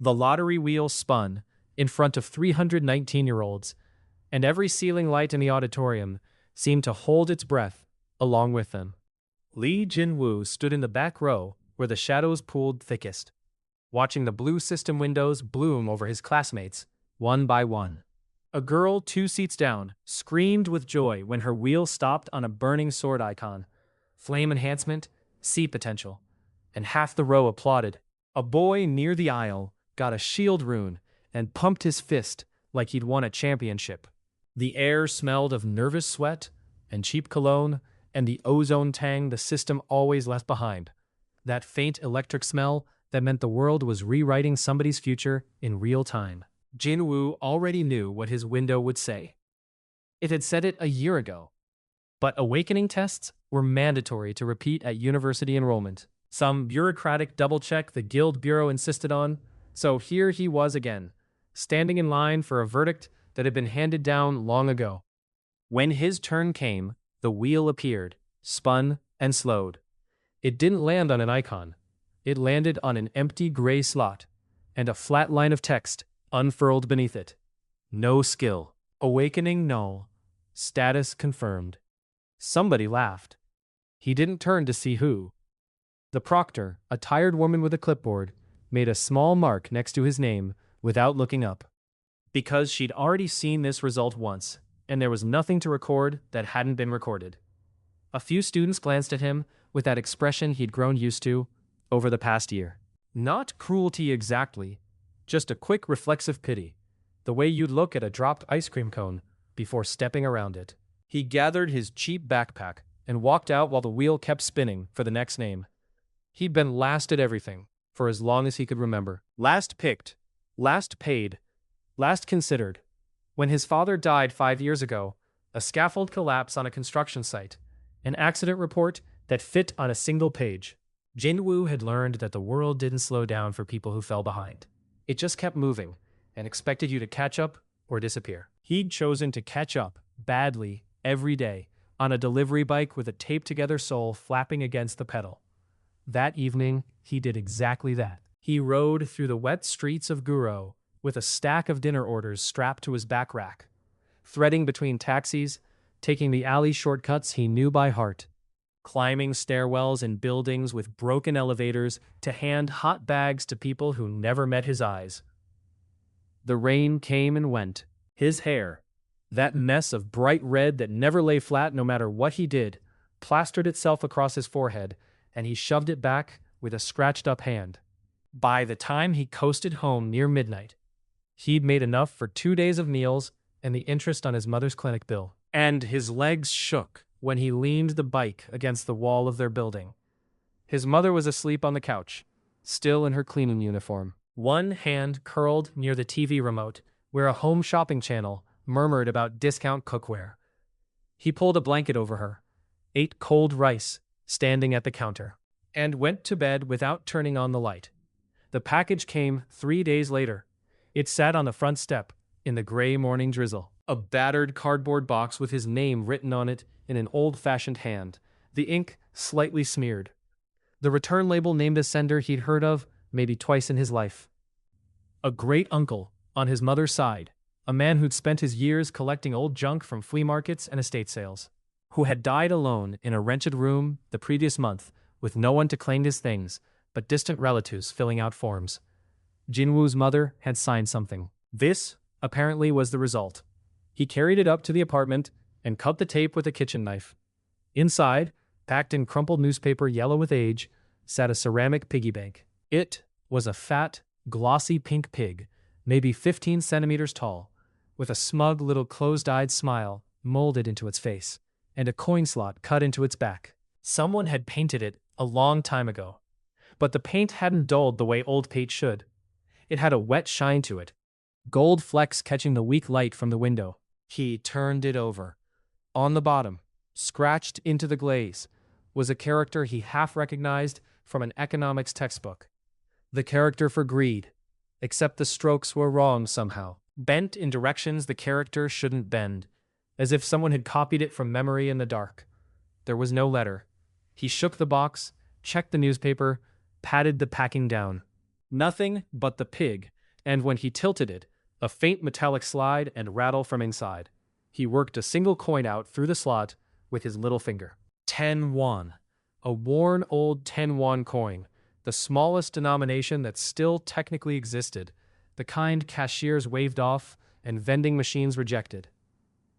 The lottery wheel spun in front of 319-year-olds, and every ceiling light in the auditorium seemed to hold its breath along with them. Jin-woo stood in the back row where the shadows pooled thickest, watching the blue system windows bloom over his classmates, one by one. A girl 2 seats down screamed with joy when her wheel stopped on a burning sword icon, flame enhancement, C potential, and half the row applauded. A boy near the aisle got a shield rune and pumped his fist like he'd won a championship. The air smelled of nervous sweat and cheap cologne and the ozone tang the system always left behind. That faint electric smell that meant the world was rewriting somebody's future in real time. Jin-woo already knew what his window would say. It had said it a year ago. But awakening tests were mandatory to repeat at university enrollment. Some bureaucratic double-check the Guild Bureau insisted on, so here he was again, standing in line for a verdict that had been handed down long ago. When his turn came, the wheel appeared, spun, and slowed. It didn't land on an icon. It landed on an empty gray slot, and a flat line of text unfurled beneath it. No skill. Awakening null. Status confirmed. Somebody laughed. He didn't turn to see who. The proctor, a tired woman with a clipboard, made a small mark next to his name without looking up. Because she'd already seen this result once, and there was nothing to record that hadn't been recorded. A few students glanced at him with that expression he'd grown used to over the past year. Not cruelty exactly, just a quick reflexive pity, the way you'd look at a dropped ice cream cone before stepping around it. He gathered his cheap backpack and walked out while the wheel kept spinning for the next name. He'd been last at everything for as long as he could remember. Last picked, last paid, last considered. When his father died 5 years ago, a scaffold collapse on a construction site, an accident report that fit on a single page. Jin-woo had learned that the world didn't slow down for people who fell behind. It just kept moving and expected you to catch up or disappear. He'd chosen to catch up, badly, every day, on a delivery bike with a taped-together sole flapping against the pedal. That evening, he did exactly that. He rode through the wet streets of Guro with a stack of dinner orders strapped to his back rack, threading between taxis, taking the alley shortcuts he knew by heart, climbing stairwells in buildings with broken elevators to hand hot bags to people who never met his eyes. The rain came and went. His hair, that mess of bright red that never lay flat no matter what he did, plastered itself across his forehead, and he shoved it back with a scratched-up hand. By the time he coasted home near midnight, he'd made enough for 2 days of meals and the interest on his mother's clinic bill. And his legs shook when he leaned the bike against the wall of their building. His mother was asleep on the couch, still in her cleaning uniform. One hand curled near the TV remote, where a home shopping channel murmured about discount cookware. He pulled a blanket over her, ate cold rice, standing at the counter, and went to bed without turning on the light. The package came 3 days later. It sat on the front step, in the gray morning drizzle. A battered cardboard box with his name written on it in an old-fashioned hand, the ink slightly smeared. The return label named a sender he'd heard of maybe twice in his life. A great-uncle on his mother's side, a man who'd spent his years collecting old junk from flea markets and estate sales, who had died alone in a rented room the previous month with no one to claim his things but distant relatives filling out forms. Jin-woo's mother had signed something. This, apparently, was the result. He carried it up to the apartment and cut the tape with a kitchen knife. Inside, packed in crumpled newspaper yellow with age, sat a ceramic piggy bank. It was a fat, glossy pink pig, maybe 15 centimeters tall, with a smug little closed-eyed smile molded into its face, and a coin slot cut into its back. Someone had painted it a long time ago, but the paint hadn't dulled the way old paint should. It had a wet shine to it, gold flecks catching the weak light from the window. He turned it over. On the bottom, scratched into the glaze, was a character he half recognized from an economics textbook. The character for greed, except the strokes were wrong somehow, bent in directions the character shouldn't bend, as if someone had copied it from memory in the dark. There was no letter. He shook the box, checked the newspaper, patted the packing down. Nothing but the pig, and when he tilted it, a faint metallic slide and rattle from inside. He worked a single coin out through the slot with his little finger. 10 won. A worn old 10 won coin, the smallest denomination that still technically existed, the kind cashiers waved off and vending machines rejected.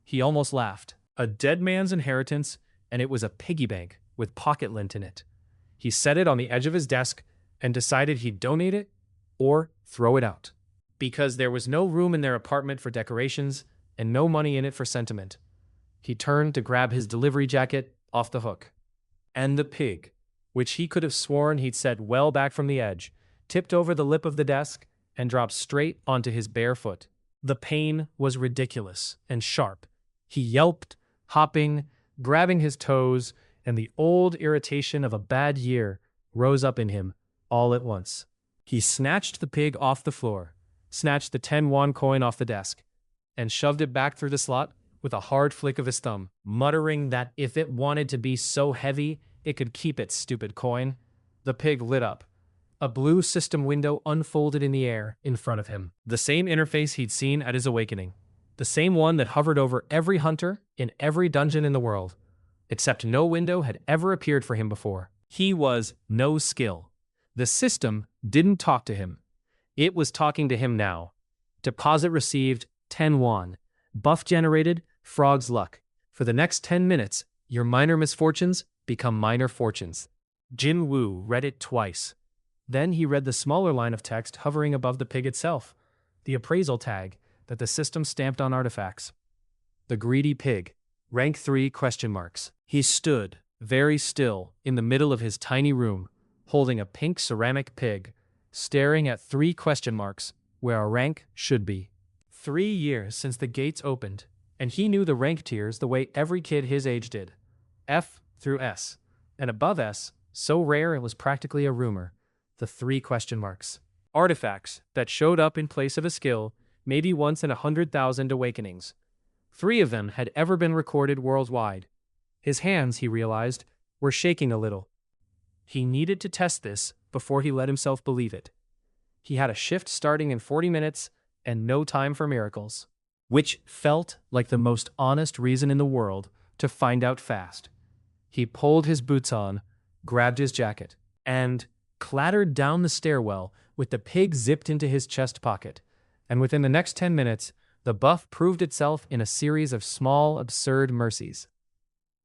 He almost laughed. A dead man's inheritance, and it was a piggy bank with pocket lint in it. He set it on the edge of his desk and decided he'd donate it or throw it out. Because there was no room in their apartment for decorations and no money in it for sentiment. He turned to grab his delivery jacket off the hook. And the pig, which he could have sworn he'd set well back from the edge, tipped over the lip of the desk and dropped straight onto his bare foot. The pain was ridiculous and sharp. He yelped, hopping, grabbing his toes, and the old irritation of a bad year rose up in him all at once. He snatched the pig off the floor, snatched the 10 won coin off the desk, and shoved it back through the slot with a hard flick of his thumb, muttering that if it wanted to be so heavy, it could keep its stupid coin. The pig lit up. A blue system window unfolded in the air in front of him. The same interface he'd seen at his awakening. The same one that hovered over every hunter in every dungeon in the world. Except no window had ever appeared for him before. He was no skill. The system didn't talk to him. It was talking to him now. Deposit received, 10 won. Buff generated, frog's luck. For the next 10 minutes, your minor misfortunes become minor fortunes. Jin-woo read it twice. Then he read the smaller line of text hovering above the pig itself, the appraisal tag that the system stamped on artifacts. The greedy pig. Rank 3 ? He stood, very still, in the middle of his tiny room, holding a pink ceramic pig, staring at 3 ? Where a rank should be. 3 years since the gates opened, and he knew the rank tiers the way every kid his age did. F through S, and above S, so rare it was practically a rumor, the 3 ? Artifacts that showed up in place of a skill, maybe once in 100,000 awakenings. 3 of them had ever been recorded worldwide. His hands, he realized, were shaking a little. He needed to test this before he let himself believe it. He had a shift starting in 40 minutes and no time for miracles, which felt like the most honest reason in the world to find out fast. He pulled his boots on, grabbed his jacket, and clattered down the stairwell with the pig zipped into his chest pocket. And within the next 10 minutes, the buff proved itself in a series of small, absurd mercies.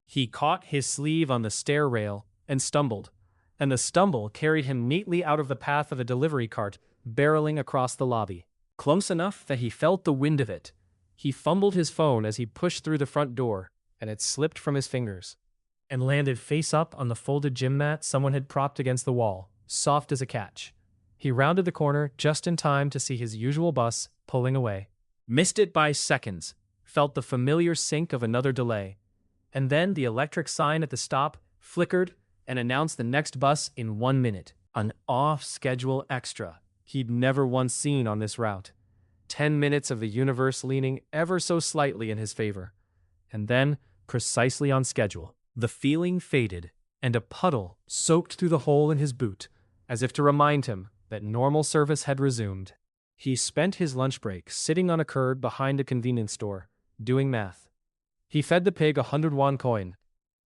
He caught his sleeve on the stair rail and stumbled, and the stumble carried him neatly out of the path of a delivery cart barreling across the lobby. Close enough that he felt the wind of it. He fumbled his phone as he pushed through the front door, and it slipped from his fingers, and landed face up on the folded gym mat someone had propped against the wall, soft as a catch. He rounded the corner just in time to see his usual bus pulling away. Missed it by seconds, felt the familiar sink of another delay. And then the electric sign at the stop flickered and announced the next bus in 1 minute. An off-schedule extra he'd never once seen on this route. 10 minutes of the universe leaning ever so slightly in his favor. And then, precisely on schedule, the feeling faded, and a puddle soaked through the hole in his boot, as if to remind him that normal service had resumed. He spent his lunch break sitting on a curb behind a convenience store, doing math. He fed the pig 100 won coin.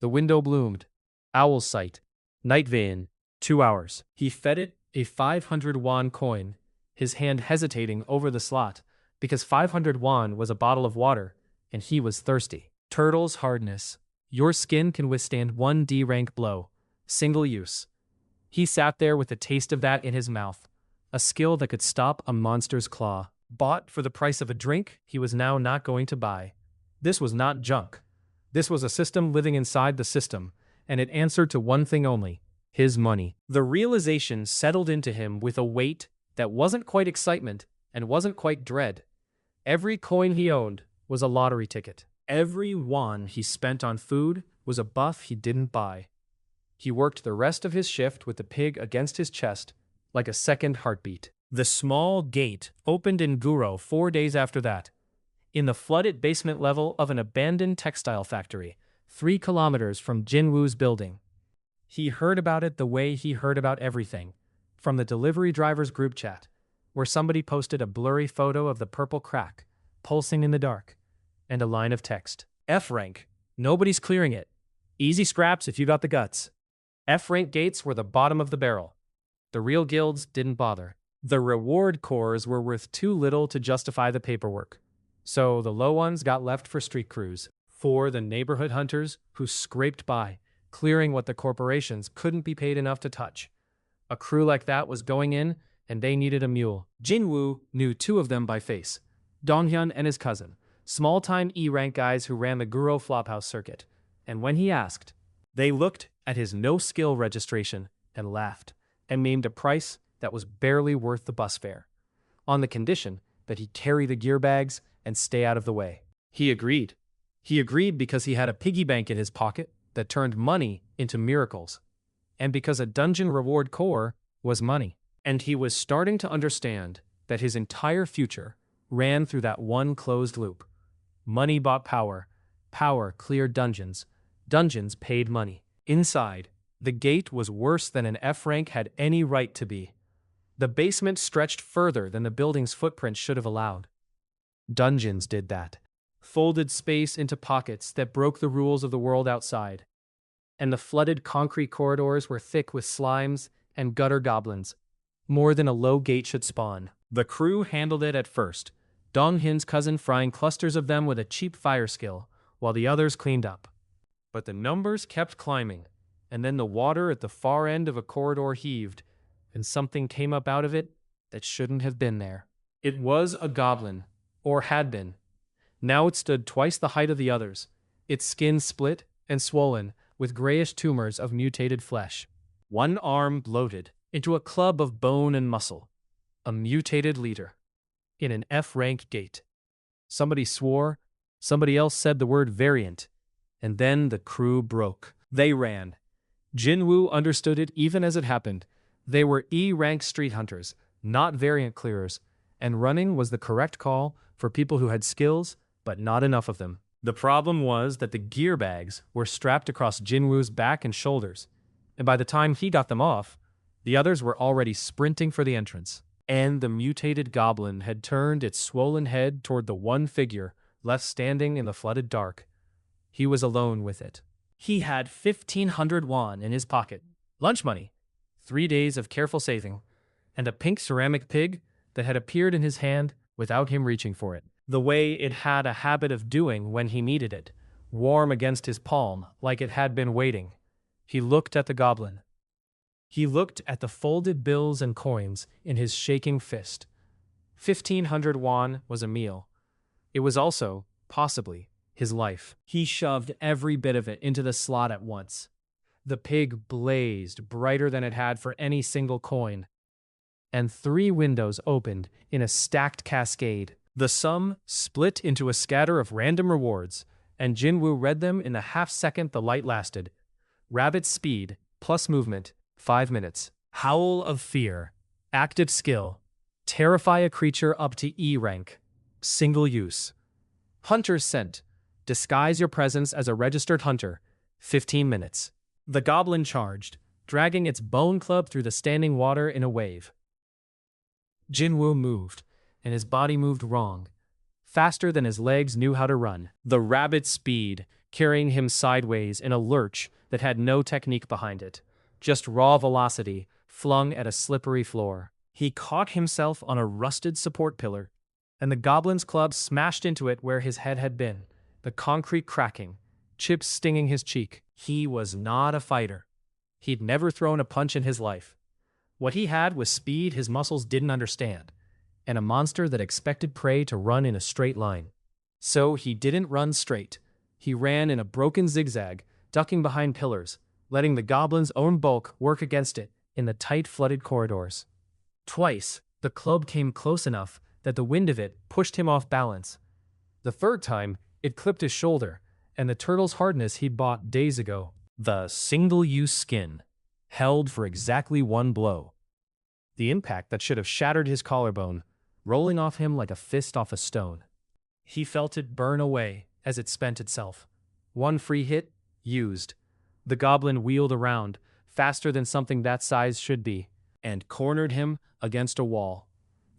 The window bloomed. Owl's sight. Night vein. 2 hours. He fed it a 500 won coin, his hand hesitating over the slot, because 500 won was a bottle of water, and he was thirsty. Turtle's hardness. Your skin can withstand 1 D rank blow. Single use. He sat there with the taste of that in his mouth, a skill that could stop a monster's claw. Bought for the price of a drink he was now not going to buy. This was not junk. This was a system living inside the system, and it answered to one thing only: his money. The realization settled into him with a weight that wasn't quite excitement and wasn't quite dread. Every coin he owned was a lottery ticket. Every won he spent on food was a buff he didn't buy. He worked the rest of his shift with the pig against his chest like a second heartbeat. The small gate opened in Guro 4 days after that, in the flooded basement level of an abandoned textile factory, 3 kilometers from Jin-woo's building. He heard about it the way he heard about everything, from the delivery driver's group chat, where somebody posted a blurry photo of the purple crack, pulsing in the dark, and a line of text. F rank. Nobody's clearing it. Easy scraps if you got the guts. F rank gates were the bottom of the barrel. The real guilds didn't bother. The reward cores were worth too little to justify the paperwork. So the low ones got left for street crews. For the neighborhood hunters who scraped by, clearing what the corporations couldn't be paid enough to touch. A crew like that was going in, and they needed a mule. Jin-woo knew two of them by face. Donghyun and his cousin, small-time E-rank guys who ran the Guro Flophouse circuit. And when he asked, they looked at his no-skill registration and laughed, and named a price that was barely worth the bus fare, on the condition that he carry the gear bags and stay out of the way. He agreed. He agreed because he had a piggy bank in his pocket that turned money into miracles, and because a dungeon reward core was money. And he was starting to understand that his entire future ran through that one closed loop. Money bought power, power cleared dungeons, dungeons paid money. Inside, the gate was worse than an F rank had any right to be. The basement stretched further than the building's footprint should have allowed. Dungeons did that. Folded space into pockets that broke the rules of the world outside. And the flooded concrete corridors were thick with slimes and gutter goblins, more than a low gate should spawn. The crew handled it at first, Donghyun's cousin frying clusters of them with a cheap fire skill, while the others cleaned up. But the numbers kept climbing, and then the water at the far end of a corridor heaved, and something came up out of it that shouldn't have been there. It was a goblin, or had been. Now it stood twice the height of the others, its skin split and swollen with grayish tumors of mutated flesh. One arm bloated into a club of bone and muscle. A mutated leader. In an F-rank gate. Somebody swore, somebody else said the word variant, and then the crew broke. They ran. Jin-woo understood it even as it happened. They were E-rank street hunters, not variant clearers, and running was the correct call for people who had skills, but not enough of them. The problem was that the gear bags were strapped across Jin-woo's back and shoulders, and by the time he got them off, the others were already sprinting for the entrance. And the mutated goblin had turned its swollen head toward the one figure left standing in the flooded dark. He was alone with it. He had 1,500 won in his pocket, lunch money, 3 days of careful saving, and a pink ceramic pig that had appeared in his hand without him reaching for it, the way it had a habit of doing when he needed it, warm against his palm like it had been waiting. He looked at the goblin. He looked at the folded bills and coins in his shaking fist. 1,500 won was a meal. It was also, possibly, his life. He shoved every bit of it into the slot at once. The pig blazed brighter than it had for any single coin. And 3 windows opened in a stacked cascade. The sum split into a scatter of random rewards, and Jin-woo read them in the half-second the light lasted. Rabbit speed, plus movement, 5 minutes. Howl of fear. Active skill. Terrify a creature up to E rank. Single use. Hunter's scent. Disguise your presence as a registered hunter. 15 minutes. The goblin charged, dragging its bone club through the standing water in a wave. Jin-woo moved, and his body moved wrong. Faster than his legs knew how to run. The rabbit speed, carrying him sideways in a lurch that had no technique behind it. Just raw velocity, flung at a slippery floor. He caught himself on a rusted support pillar, and the goblin's club smashed into it where his head had been, the concrete cracking, chips stinging his cheek. He was not a fighter. He'd never thrown a punch in his life. What he had was speed his muscles didn't understand, and a monster that expected prey to run in a straight line. So he didn't run straight. He ran in a broken zigzag, ducking behind pillars, letting the goblin's own bulk work against it in the tight flooded corridors. Twice, the club came close enough that the wind of it pushed him off balance. The third time, it clipped his shoulder, and the turtle's hardness he'd bought days ago. The single-use skin, held for exactly 1 blow. The impact that should have shattered his collarbone, rolling off him like a fist off a stone. He felt it burn away as it spent itself. 1 free hit, used. The goblin wheeled around, faster than something that size should be, and cornered him against a wall,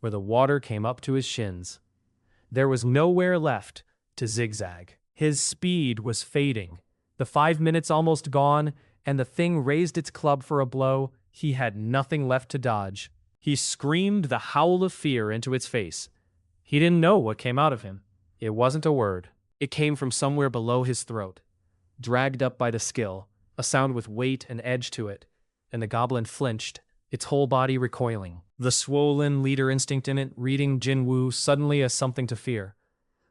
where the water came up to his shins. There was nowhere left to zigzag. His speed was fading, the 5 minutes almost gone, and the thing raised its club for a blow. He had nothing left to dodge. He screamed the howl of fear into its face. He didn't know what came out of him. It wasn't a word. It came from somewhere below his throat, dragged up by the skill, a sound with weight and edge to it, and the goblin flinched, its whole body recoiling. The swollen leader instinct in it reading Jin-woo suddenly as something to fear.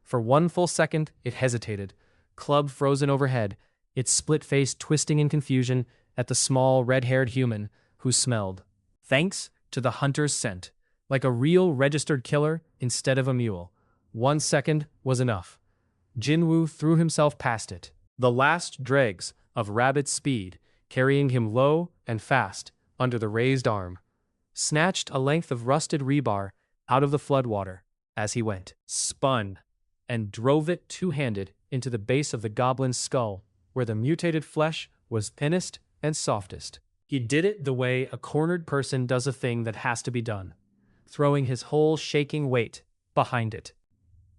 For 1 full second, it hesitated, club frozen overhead, its split face twisting in confusion at the small, red-haired human who smelled, thanks to the hunter's scent, like a real registered killer instead of a mule. 1 second was enough. Jin-woo threw himself past it, the last dregs of rabbit speed carrying him low and fast under the raised arm, snatched a length of rusted rebar out of the floodwater as he went, spun, and drove it two-handed into the base of the goblin's skull, where the mutated flesh was thinnest and softest. He did it the way a cornered person does a thing that has to be done, throwing his whole shaking weight behind it.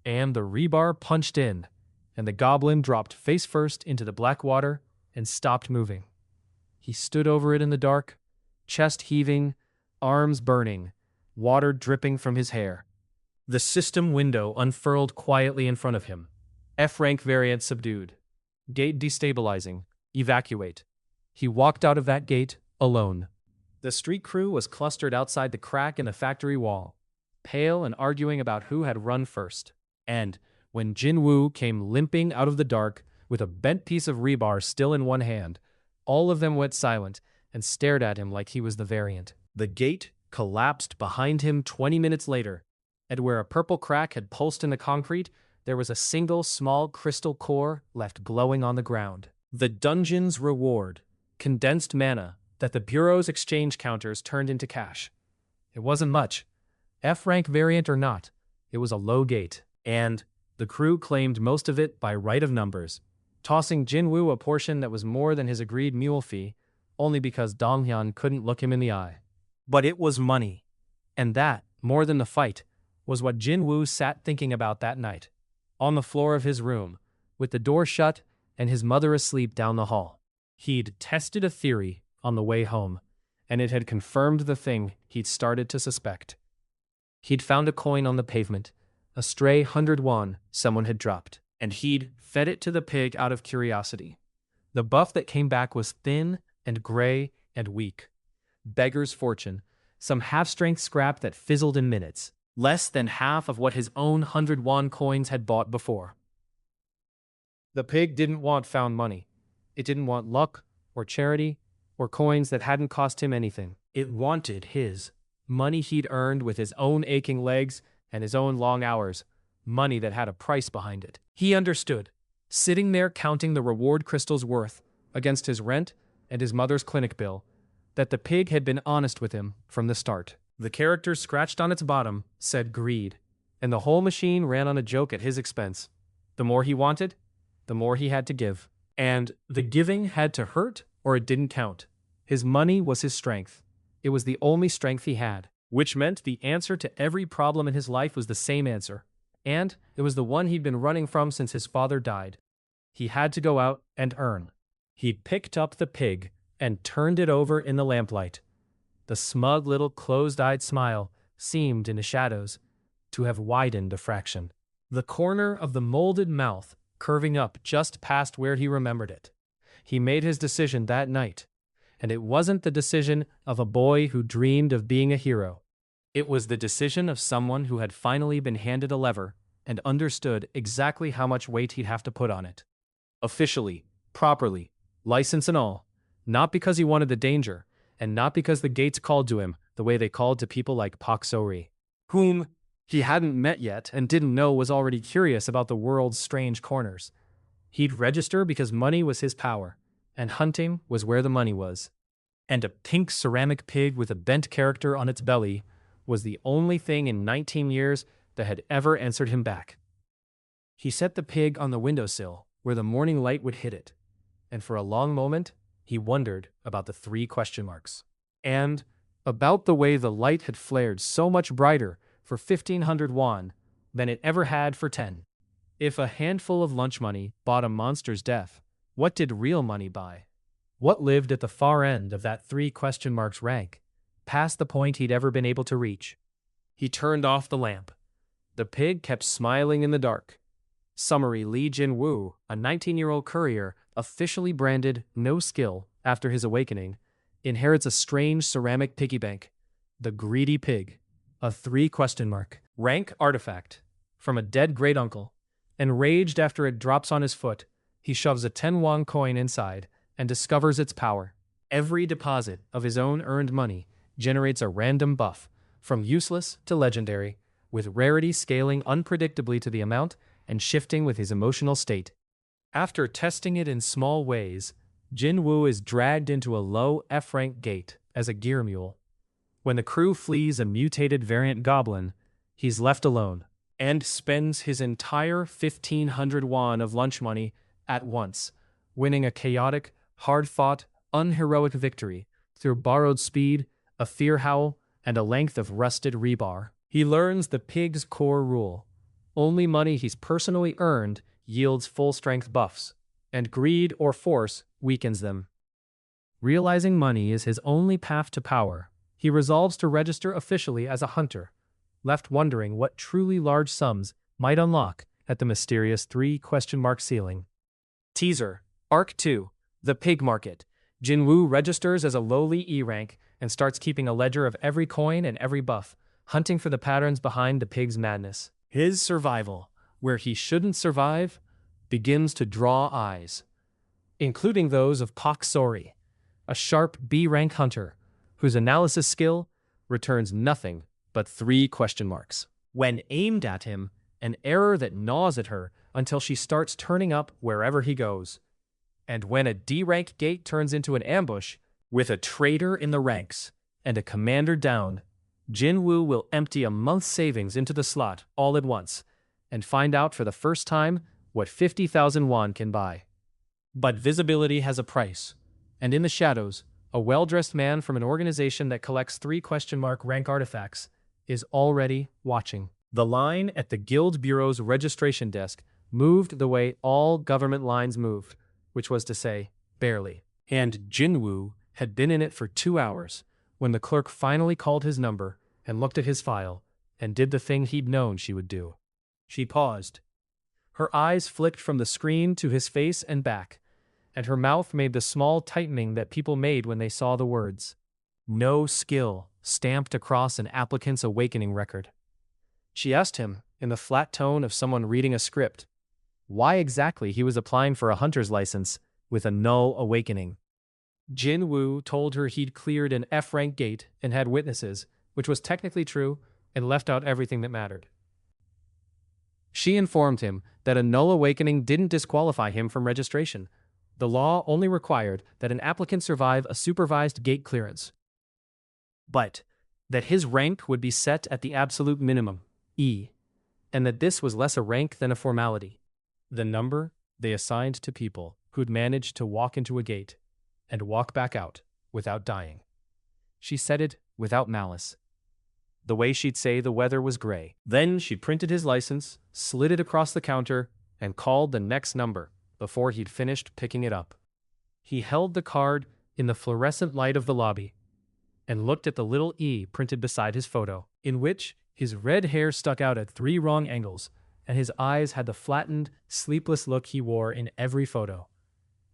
And the rebar punched in, and the goblin dropped face first into the black water and stopped moving. He stood over it in the dark, chest heaving, arms burning, water dripping from his hair. The system window unfurled quietly in front of him. F-rank variant subdued. Gate destabilizing. Evacuate. He walked out of that gate alone. The street crew was clustered outside the crack in the factory wall, pale and arguing about who had run first. And when Jin-woo came limping out of the dark with a bent piece of rebar still in one hand, all of them went silent and stared at him like he was the variant. The gate collapsed behind him 20 minutes later, and where a purple crack had pulsed in the concrete, there was a single small crystal core left glowing on the ground. The dungeon's reward, condensed mana that the Bureau's exchange counters turned into cash. It wasn't much. F-rank variant or not, it was a low gate, and the crew claimed most of it by right of numbers, tossing Jin-woo a portion that was more than his agreed mule fee, only because Donghyun couldn't look him in the eye. But it was money. And that, more than the fight, was what Jin-woo sat thinking about that night, on the floor of his room, with the door shut and his mother asleep down the hall. He'd tested a theory on the way home, and it had confirmed the thing he'd started to suspect. He'd found a coin on the pavement, a stray 100 won someone had dropped, and he'd fed it to the pig out of curiosity. The buff that came back was thin and gray and weak. Beggar's fortune, some half-strength scrap that fizzled in minutes, less than half of what his own 100 won coins had bought before. The pig didn't want found money. It didn't want luck or charity or coins that hadn't cost him anything. It wanted his money he'd earned with his own aching legs and his own long hours, money that had a price behind it. He understood, sitting there counting the reward crystal's worth against his rent and his mother's clinic bill, that the pig had been honest with him from the start. The character scratched on its bottom said greed, and the whole machine ran on a joke at his expense. The more he wanted, the more he had to give. And the giving had to hurt or it didn't count. His money was his strength. It was the only strength he had, which meant the answer to every problem in his life was the same answer. And it was the one he'd been running from since his father died. He had to go out and earn. He picked up the pig and turned it over in the lamplight. The smug little closed-eyed smile seemed, in the shadows, to have widened a fraction. The corner of the molded mouth curving up just past where he remembered it. He made his decision that night, and it wasn't the decision of a boy who dreamed of being a hero. It was the decision of someone who had finally been handed a lever and understood exactly how much weight he'd have to put on it. Officially, properly, license and all, not because he wanted the danger, and not because the gates called to him the way they called to people like Pak So-ri, whom he hadn't met yet and didn't know was already curious about the world's strange corners. He'd register because money was his power, and hunting was where the money was. And a pink ceramic pig with a bent character on its belly was the only thing in 19 years that had ever answered him back. He set the pig on the windowsill where the morning light would hit it, and for a long moment he wondered about the 3 question marks. And about the way the light had flared so much brighter for 1,500 won than it ever had for 10. If a handful of lunch money bought a monster's death, what did real money buy? What lived at the far end of that 3 question marks rank, past the point he'd ever been able to reach? He turned off the lamp. The pig kept smiling in the dark. Summary: Lee Jin-woo, a 19-year-old courier, officially branded no skill after his awakening, inherits a strange ceramic piggy bank. The greedy pig, a 3 question mark rank artifact from a dead great-uncle. Enraged after it drops on his foot, he shoves a 10 won coin inside and discovers its power. Every deposit of his own earned money generates a random buff, from useless to legendary, with rarity scaling unpredictably to the amount and shifting with his emotional state. After testing it in small ways, Jin-woo is dragged into a low F-rank gate as a gear mule. When the crew flees a mutated variant goblin, he's left alone and spends his entire 1,500 won of lunch money at once, winning a chaotic, hard-fought, unheroic victory through borrowed speed, a fear howl, and a length of rusted rebar. He learns the pig's core rule: only money he's personally earned yields full-strength buffs, and greed or force weakens them. Realizing money is his only path to power, he resolves to register officially as a hunter, left wondering what truly large sums might unlock at the mysterious 3 question mark ceiling. Teaser: Arc 2, The Pig Market. Jin-woo registers as a lowly E rank and starts keeping a ledger of every coin and every buff, hunting for the patterns behind the pig's madness. His survival, where he shouldn't survive, begins to draw eyes, including those of Pak Sori, a sharp B-rank hunter whose analysis skill returns nothing but 3 question marks when aimed at him, an error that gnaws at her until she starts turning up wherever he goes. And when a D-rank gate turns into an ambush, with a traitor in the ranks and a commander down, Jin-woo will empty a month's savings into the slot all at once and find out for the first time what 50,000 won can buy. But visibility has a price, and in the shadows, a well-dressed man from an organization that collects 3 question mark rank artifacts is already watching. The line at the Guild Bureau's registration desk moved the way all government lines moved, which was to say, barely. And Jin-woo had been in it for 2 hours when the clerk finally called his number and looked at his file and did the thing he'd known she would do. She paused. Her eyes flicked from the screen to his face and back, and her mouth made the small tightening that people made when they saw the words "No skill" stamped across an applicant's awakening record. She asked him, in the flat tone of someone reading a script, why exactly he was applying for a hunter's license with a null awakening. Jin-woo told her he'd cleared an F-rank gate and had witnesses, which was technically true, and left out everything that mattered. She informed him that a null awakening didn't disqualify him from registration. The law only required that an applicant survive a supervised gate clearance, but that his rank would be set at the absolute minimum, E, and that this was less a rank than a formality. The number they assigned to people who'd managed to walk into a gate and walk back out without dying. She said it without malice, the way she'd say the weather was gray. Then she printed his license, slid it across the counter, and called the next number before he'd finished picking it up. He held the card in the fluorescent light of the lobby and looked at the little E printed beside his photo, in which his red hair stuck out at 3 wrong angles, and his eyes had the flattened, sleepless look he wore in every photo.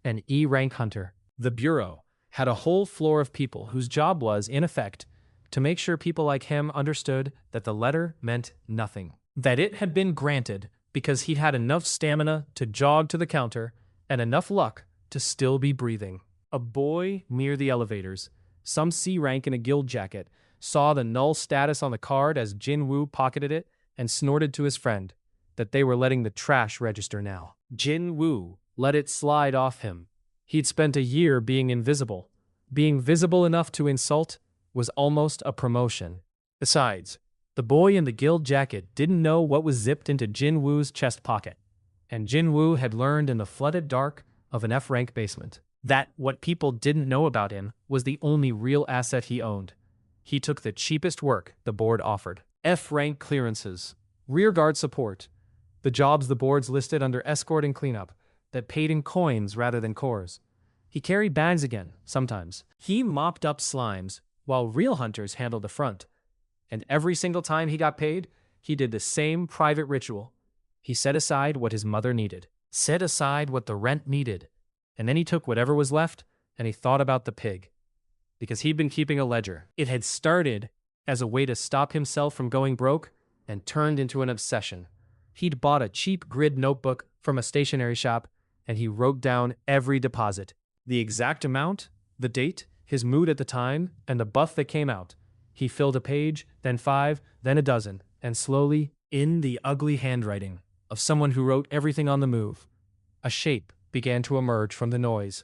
An E-rank hunter. The Bureau had a whole floor of people whose job was, in effect, to make sure people like him understood that the letter meant nothing. That it had been granted because he'd had enough stamina to jog to the counter and enough luck to still be breathing. A boy near the elevators, some C rank in a guild jacket, saw the null status on the card as Jin-woo pocketed it and snorted to his friend that they were letting the trash register now. Jin-woo let it slide off him. He'd spent a year being invisible. Being visible enough to insult was almost a promotion. Besides, the boy in the guild jacket didn't know what was zipped into Jin-woo's chest pocket, and Jin-woo had learned in the flooded dark of an F-rank basement that what people didn't know about him was the only real asset he owned. He took the cheapest work the board offered. F-rank clearances. Rearguard support. The jobs the boards listed under escort and cleanup that paid in coins rather than cores. He carried bags again, sometimes. He mopped up slimes, while real hunters handled the front. And every single time he got paid, he did the same private ritual. He set aside what his mother needed, set aside what the rent needed, and then he took whatever was left and he thought about the pig. Because he'd been keeping a ledger. It had started as a way to stop himself from going broke and turned into an obsession. He'd bought a cheap grid notebook from a stationery shop and he wrote down every deposit. The exact amount, the date, his mood at the time, and the buff that came out. He filled a page, then 5, then a dozen, and slowly, in the ugly handwriting of someone who wrote everything on the move, a shape began to emerge from the noise.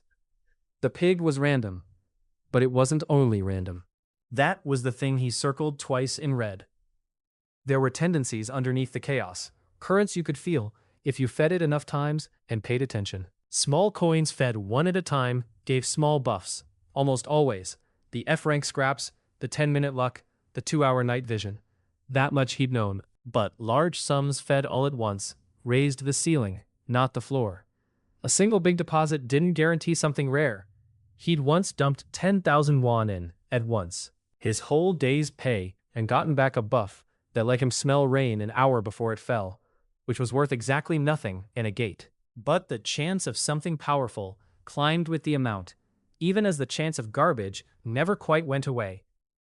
The pig was random, but it wasn't only random. That was the thing he circled twice in red. There were tendencies underneath the chaos, currents you could feel if you fed it enough times and paid attention. Small coins fed one at a time gave small buffs, almost always. The F-rank scraps, the 10-minute luck, the 2-hour night vision. That much he'd known. But large sums fed all at once raised the ceiling, not the floor. A single big deposit didn't guarantee something rare. He'd once dumped 10,000 won in at once, his whole day's pay, and gotten back a buff that let him smell rain an hour before it fell, which was worth exactly nothing in a gate. But the chance of something powerful climbed with the amount, even as the chance of garbage never quite went away.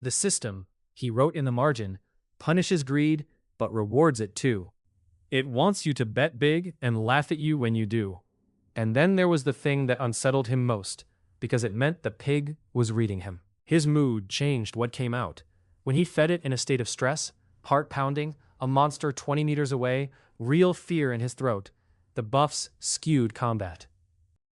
The system, he wrote in the margin, punishes greed, but rewards it too. It wants you to bet big and laugh at you when you do. And then there was the thing that unsettled him most, because it meant the pig was reading him. His mood changed what came out. When he fed it in a state of stress, heart pounding, a monster 20 meters away, real fear in his throat, the buffs skewed combat.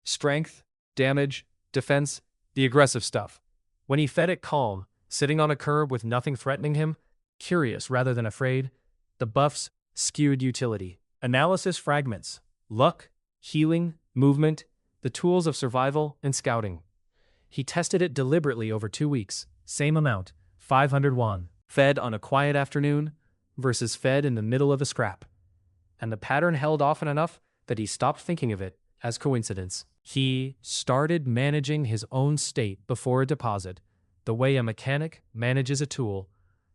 Strength, damage, defense, the aggressive stuff. When he fed it calm, sitting on a curb with nothing threatening him, curious rather than afraid, the buffs skewed utility. Analysis fragments, luck, healing, movement, the tools of survival and scouting. He tested it deliberately over 2 weeks, same amount, 500 won, fed on a quiet afternoon versus fed in the middle of a scrap. And the pattern held often enough that he stopped thinking of it as coincidence. He started managing his own state before a deposit, the way a mechanic manages a tool.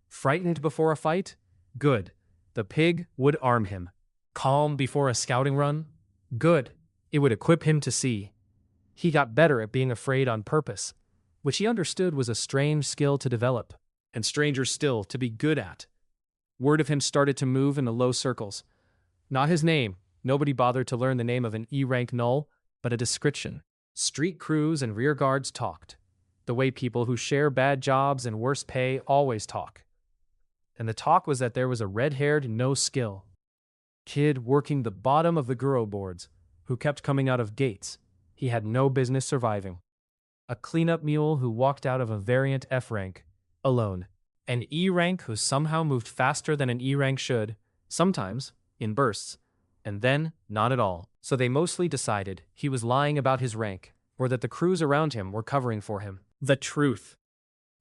Frightened before a fight? Good. The pig would arm him. Calm before a scouting run? Good. It would equip him to see. He got better at being afraid on purpose, which he understood was a strange skill to develop, and stranger still to be good at. Word of him started to move in the low circles. Not his name. Nobody bothered to learn the name of an E-rank null, but a description. Street crews and rear guards talked, the way people who share bad jobs and worse pay always talk. And the talk was that there was a red-haired, no-skill kid working the bottom of the Guro boards who kept coming out of gates he had no business surviving. A cleanup mule who walked out of a variant F-rank, alone. An E-rank who somehow moved faster than an E-rank should, sometimes, in bursts, and then not at all. So they mostly decided he was lying about his rank, or that the crews around him were covering for him. The truth.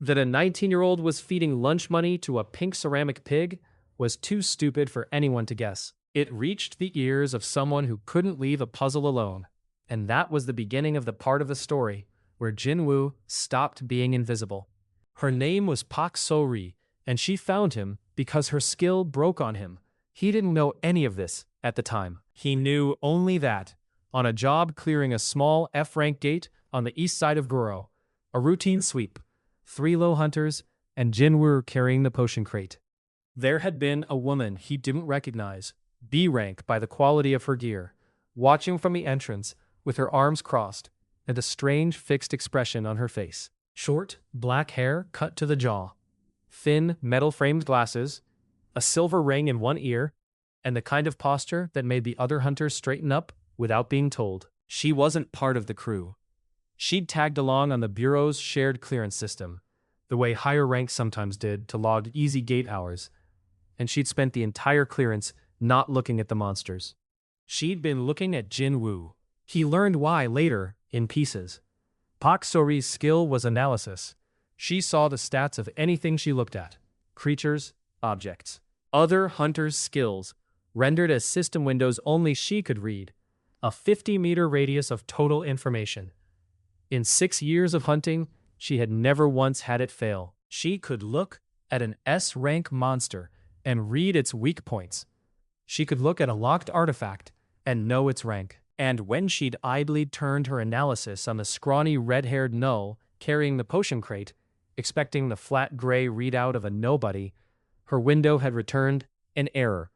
That a 19-year-old was feeding lunch money to a pink ceramic pig was too stupid for anyone to guess. It reached the ears of someone who couldn't leave a puzzle alone. And that was the beginning of the part of the story where Jin-woo stopped being invisible. Her name was Pak So-ri, and she found him because her skill broke on him. He didn't know any of this at the time. He knew only that, on a job clearing a small F-rank gate on the east side of Guro, a routine sweep, 3 low hunters, and Jin-woo carrying the potion crate. There had been a woman he didn't recognize, B-rank by the quality of her gear, watching from the entrance with her arms crossed and a strange fixed expression on her face. Short, black hair cut to the jaw, thin, metal-framed glasses, a silver ring in one ear, and the kind of posture that made the other hunters straighten up without being told. She wasn't part of the crew. She'd tagged along on the Bureau's shared clearance system, the way higher ranks sometimes did to log easy gate hours, and she'd spent the entire clearance not looking at the monsters. She'd been looking at Jin-woo. He learned why later, in pieces. Pak So-ri's skill was analysis, She saw the stats of anything she looked at. Creatures, objects, other hunters' skills, rendered as system windows only she could read. A 50-meter radius of total information. In 6 years of hunting, she had never once had it fail. She could look at an S-rank monster and read its weak points. She could look at a locked artifact and know its rank. And when she'd idly turned her analysis on the scrawny red-haired Null carrying the potion crate, expecting the flat gray readout of a nobody, her window had returned an error.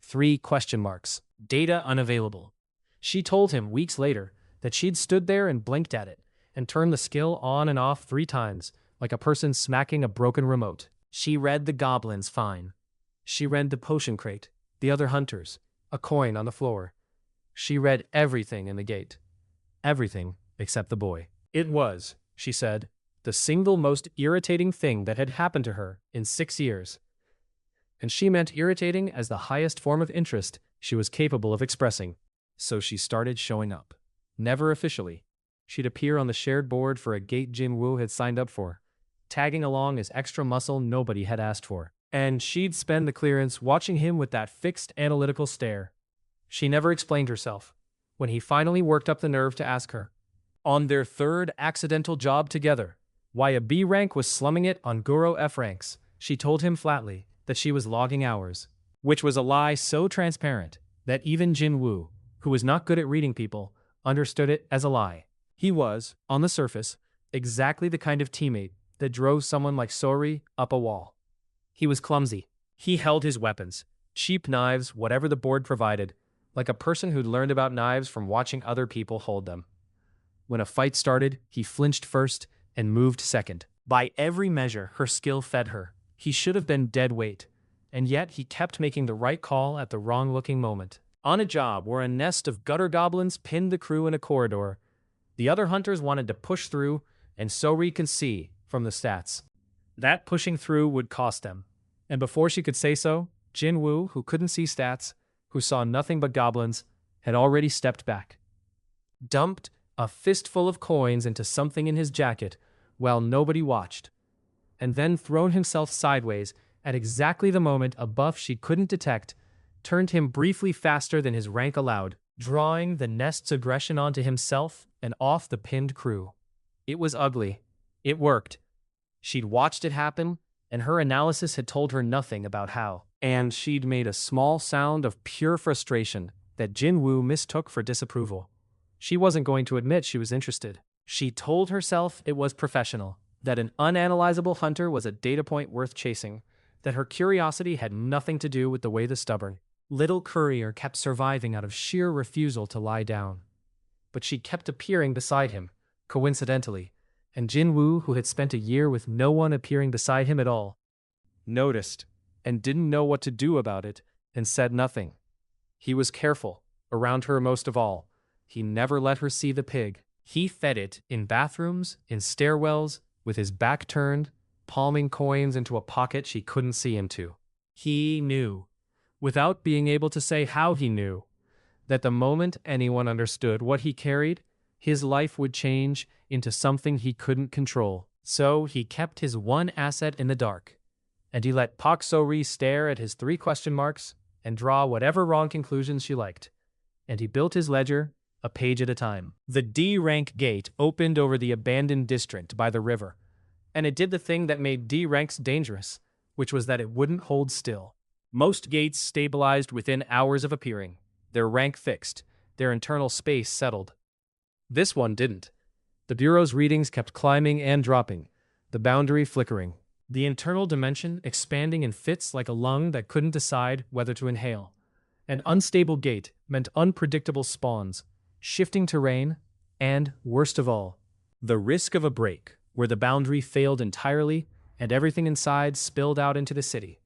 3 question marks. Data unavailable. She told him weeks later that she'd stood there and blinked at it and turned the skill on and off 3 times, like a person smacking a broken remote. She read the goblins fine. She read the potion crate, the other hunters, a coin on the floor. She read everything in the gate. Everything except the boy. It was, she said, the single most irritating thing that had happened to her in 6 years. And she meant irritating as the highest form of interest she was capable of expressing. So she started showing up. Never officially. She'd appear on the shared board for a gate Jin-woo had signed up for, tagging along as extra muscle nobody had asked for. And she'd spend the clearance watching him with that fixed analytical stare. She never explained herself, when he finally worked up the nerve to ask her. On their 3rd accidental job together, why a B rank was slumming it on Guro F ranks, she told him flatly that she was logging hours, which was a lie so transparent that even Jin-woo, who was not good at reading people, understood it as a lie. He was, on the surface, exactly the kind of teammate that drove someone like Sori up a wall. He was clumsy. He held his weapons, cheap knives, whatever the board provided, like a person who'd learned about knives from watching other people hold them. When a fight started, he flinched first and moved second. By every measure, her skill fed her. He should have been dead weight, and yet he kept making the right call at the wrong-looking moment. On a job where a nest of gutter goblins pinned the crew in a corridor, the other hunters wanted to push through, and Sori could see, from the stats, that pushing through would cost them. And before she could say so, Jin-woo, who couldn't see stats, who saw nothing but goblins, had already stepped back. Dumped a fistful of coins into something in his jacket while nobody watched, and then thrown himself sideways at exactly the moment a buff she couldn't detect turned him briefly faster than his rank allowed, drawing the nest's aggression onto himself and off the pinned crew. It was ugly. It worked. She'd watched it happen, and her analysis had told her nothing about how. And she'd made a small sound of pure frustration that Jin-woo mistook for disapproval. She wasn't going to admit she was interested. She told herself it was professional, that an unanalyzable hunter was a data point worth chasing, that her curiosity had nothing to do with the way the stubborn little courier kept surviving out of sheer refusal to lie down. But she kept appearing beside him, coincidentally, and Jin-woo, who had spent a year with no one appearing beside him at all, noticed and didn't know what to do about it and said nothing. He was careful, around her most of all. He never let her see the pig. He fed it in bathrooms, in stairwells, with his back turned, palming coins into a pocket she couldn't see into. He knew, without being able to say how he knew, that the moment anyone understood what he carried, his life would change into something he couldn't control. So he kept his one asset in the dark, and he let Pak Sori stare at his 3 question marks and draw whatever wrong conclusions she liked. And he built his ledger, a page at a time. The D-rank gate opened over the abandoned district by the river, and it did the thing that made D-ranks dangerous, which was that it wouldn't hold still. Most gates stabilized within hours of appearing, their rank fixed, their internal space settled. This one didn't. The Bureau's readings kept climbing and dropping, the boundary flickering, the internal dimension expanding in fits like a lung that couldn't decide whether to inhale. An unstable gate meant unpredictable spawns, shifting terrain, and, worst of all, the risk of a break, where the boundary failed entirely and everything inside spilled out into the city.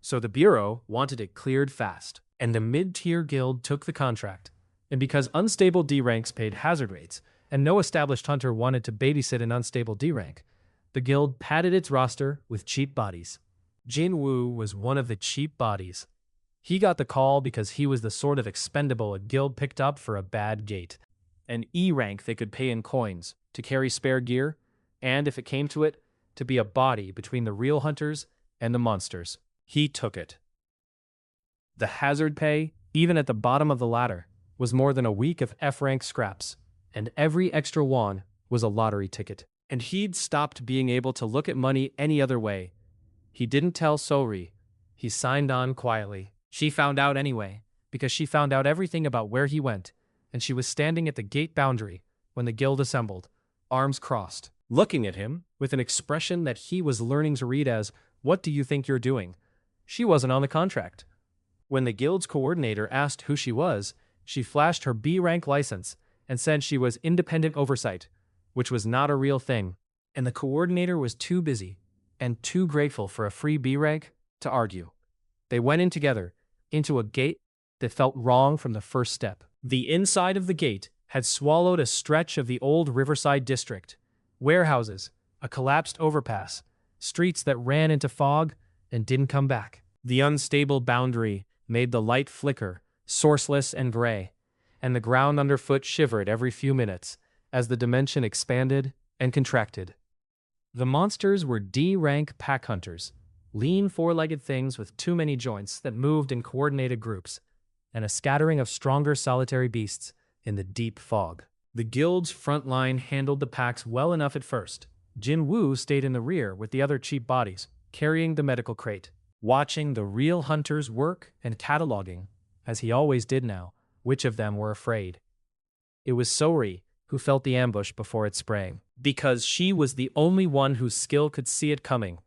So the Bureau wanted it cleared fast, and the mid-tier guild took the contract. And because unstable D ranks paid hazard rates, and no established hunter wanted to babysit an unstable D rank, the guild padded its roster with cheap bodies. Jin-woo was one of the cheap bodies. He got the call because he was the sort of expendable a guild picked up for a bad gate. An E rank they could pay in coins to carry spare gear, and if it came to it, to be a body between the real hunters and the monsters. He took it. The hazard pay, even at the bottom of the ladder, was more than a week of F-rank scraps, and every extra won was a lottery ticket. And he'd stopped being able to look at money any other way. He didn't tell Sori. He signed on quietly. She found out anyway, because she found out everything about where he went, and she was standing at the gate boundary when the guild assembled, arms crossed, looking at him with an expression that he was learning to read as, "What do you think you're doing?" She wasn't on the contract. When the guild's coordinator asked who she was, she flashed her B-rank license and said she was independent oversight, which was not a real thing, and the coordinator was too busy and too grateful for a free B-rank to argue. They went in together, into a gate that felt wrong from the first step. The inside of the gate had swallowed a stretch of the old Riverside district, warehouses, a collapsed overpass, streets that ran into fog and didn't come back. The unstable boundary made the light flicker, sourceless and gray, and the ground underfoot shivered every few minutes as the dimension expanded and contracted. The monsters were D-rank pack hunters, lean four-legged things with too many joints that moved in coordinated groups, and a scattering of stronger solitary beasts in the deep fog. The guild's front line handled the packs well enough at first. Jin-woo stayed in the rear with the other cheap bodies, carrying the medical crate, watching the real hunters work and cataloging, as he always did now, which of them were afraid. It was Sori who felt the ambush before it sprang, because she was the only one whose skill could see it coming.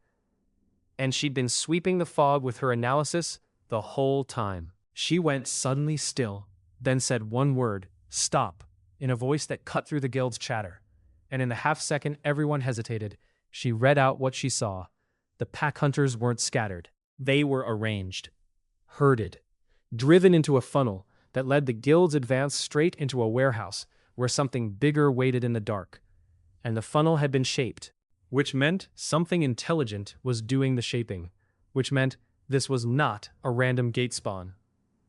And she'd been sweeping the fog with her analysis the whole time. She went suddenly still, then said one word, "Stop," in a voice that cut through the guild's chatter. And in the half-second everyone hesitated, she read out what she saw. The pack hunters weren't scattered. They were arranged, herded, driven into a funnel that led the guild's advance straight into a warehouse where something bigger waited in the dark. And the funnel had been shaped, which meant something intelligent was doing the shaping, which meant this was not a random gate spawn.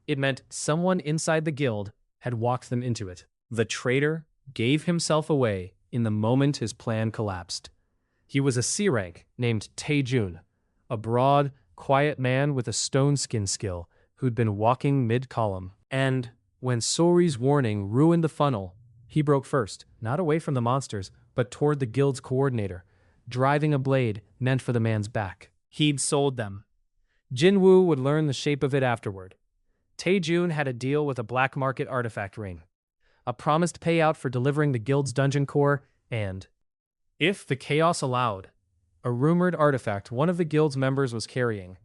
It meant someone inside the guild had walked them into it. The traitor gave himself away in the moment his plan collapsed. He was a C-rank named Tae-jun, a broad, quiet man with a stone skin skill who'd been walking mid-column. And when Sori's warning ruined the funnel, he broke first, not away from the monsters, but toward the guild's coordinator, driving a blade meant for the man's back. He'd sold them. Jin-woo would learn the shape of it afterward. Tae-jun had a deal with a black market artifact ring, a promised payout for delivering the guild's dungeon core, and, if the chaos allowed, a rumored artifact one of the guild's members was carrying.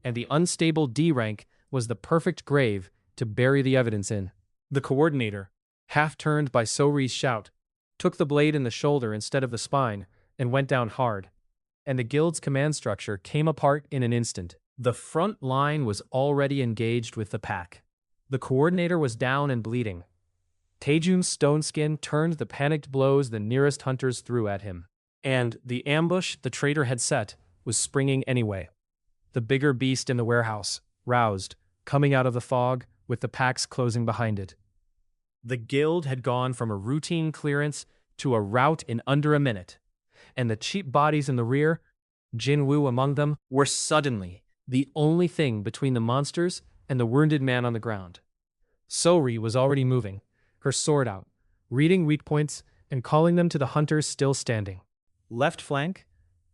And the unstable D-rank was the perfect grave to bury the evidence in. The coordinator, half-turned by Sori's shout, took the blade in the shoulder instead of the spine and went down hard. And the guild's command structure came apart in an instant. The front line was already engaged with the pack. The coordinator was down and bleeding. Tae-jun's stone skin turned the panicked blows the nearest hunters threw at him. And the ambush the traitor had set was springing anyway. The bigger beast in the warehouse, roused, coming out of the fog, with the packs closing behind it. The guild had gone from a routine clearance to a rout in under a minute, and the cheap bodies in the rear, Jin-woo among them, were suddenly the only thing between the monsters and the wounded man on the ground. Sori was already moving, her sword out, reading weak points and calling them to the hunters still standing. Left flank,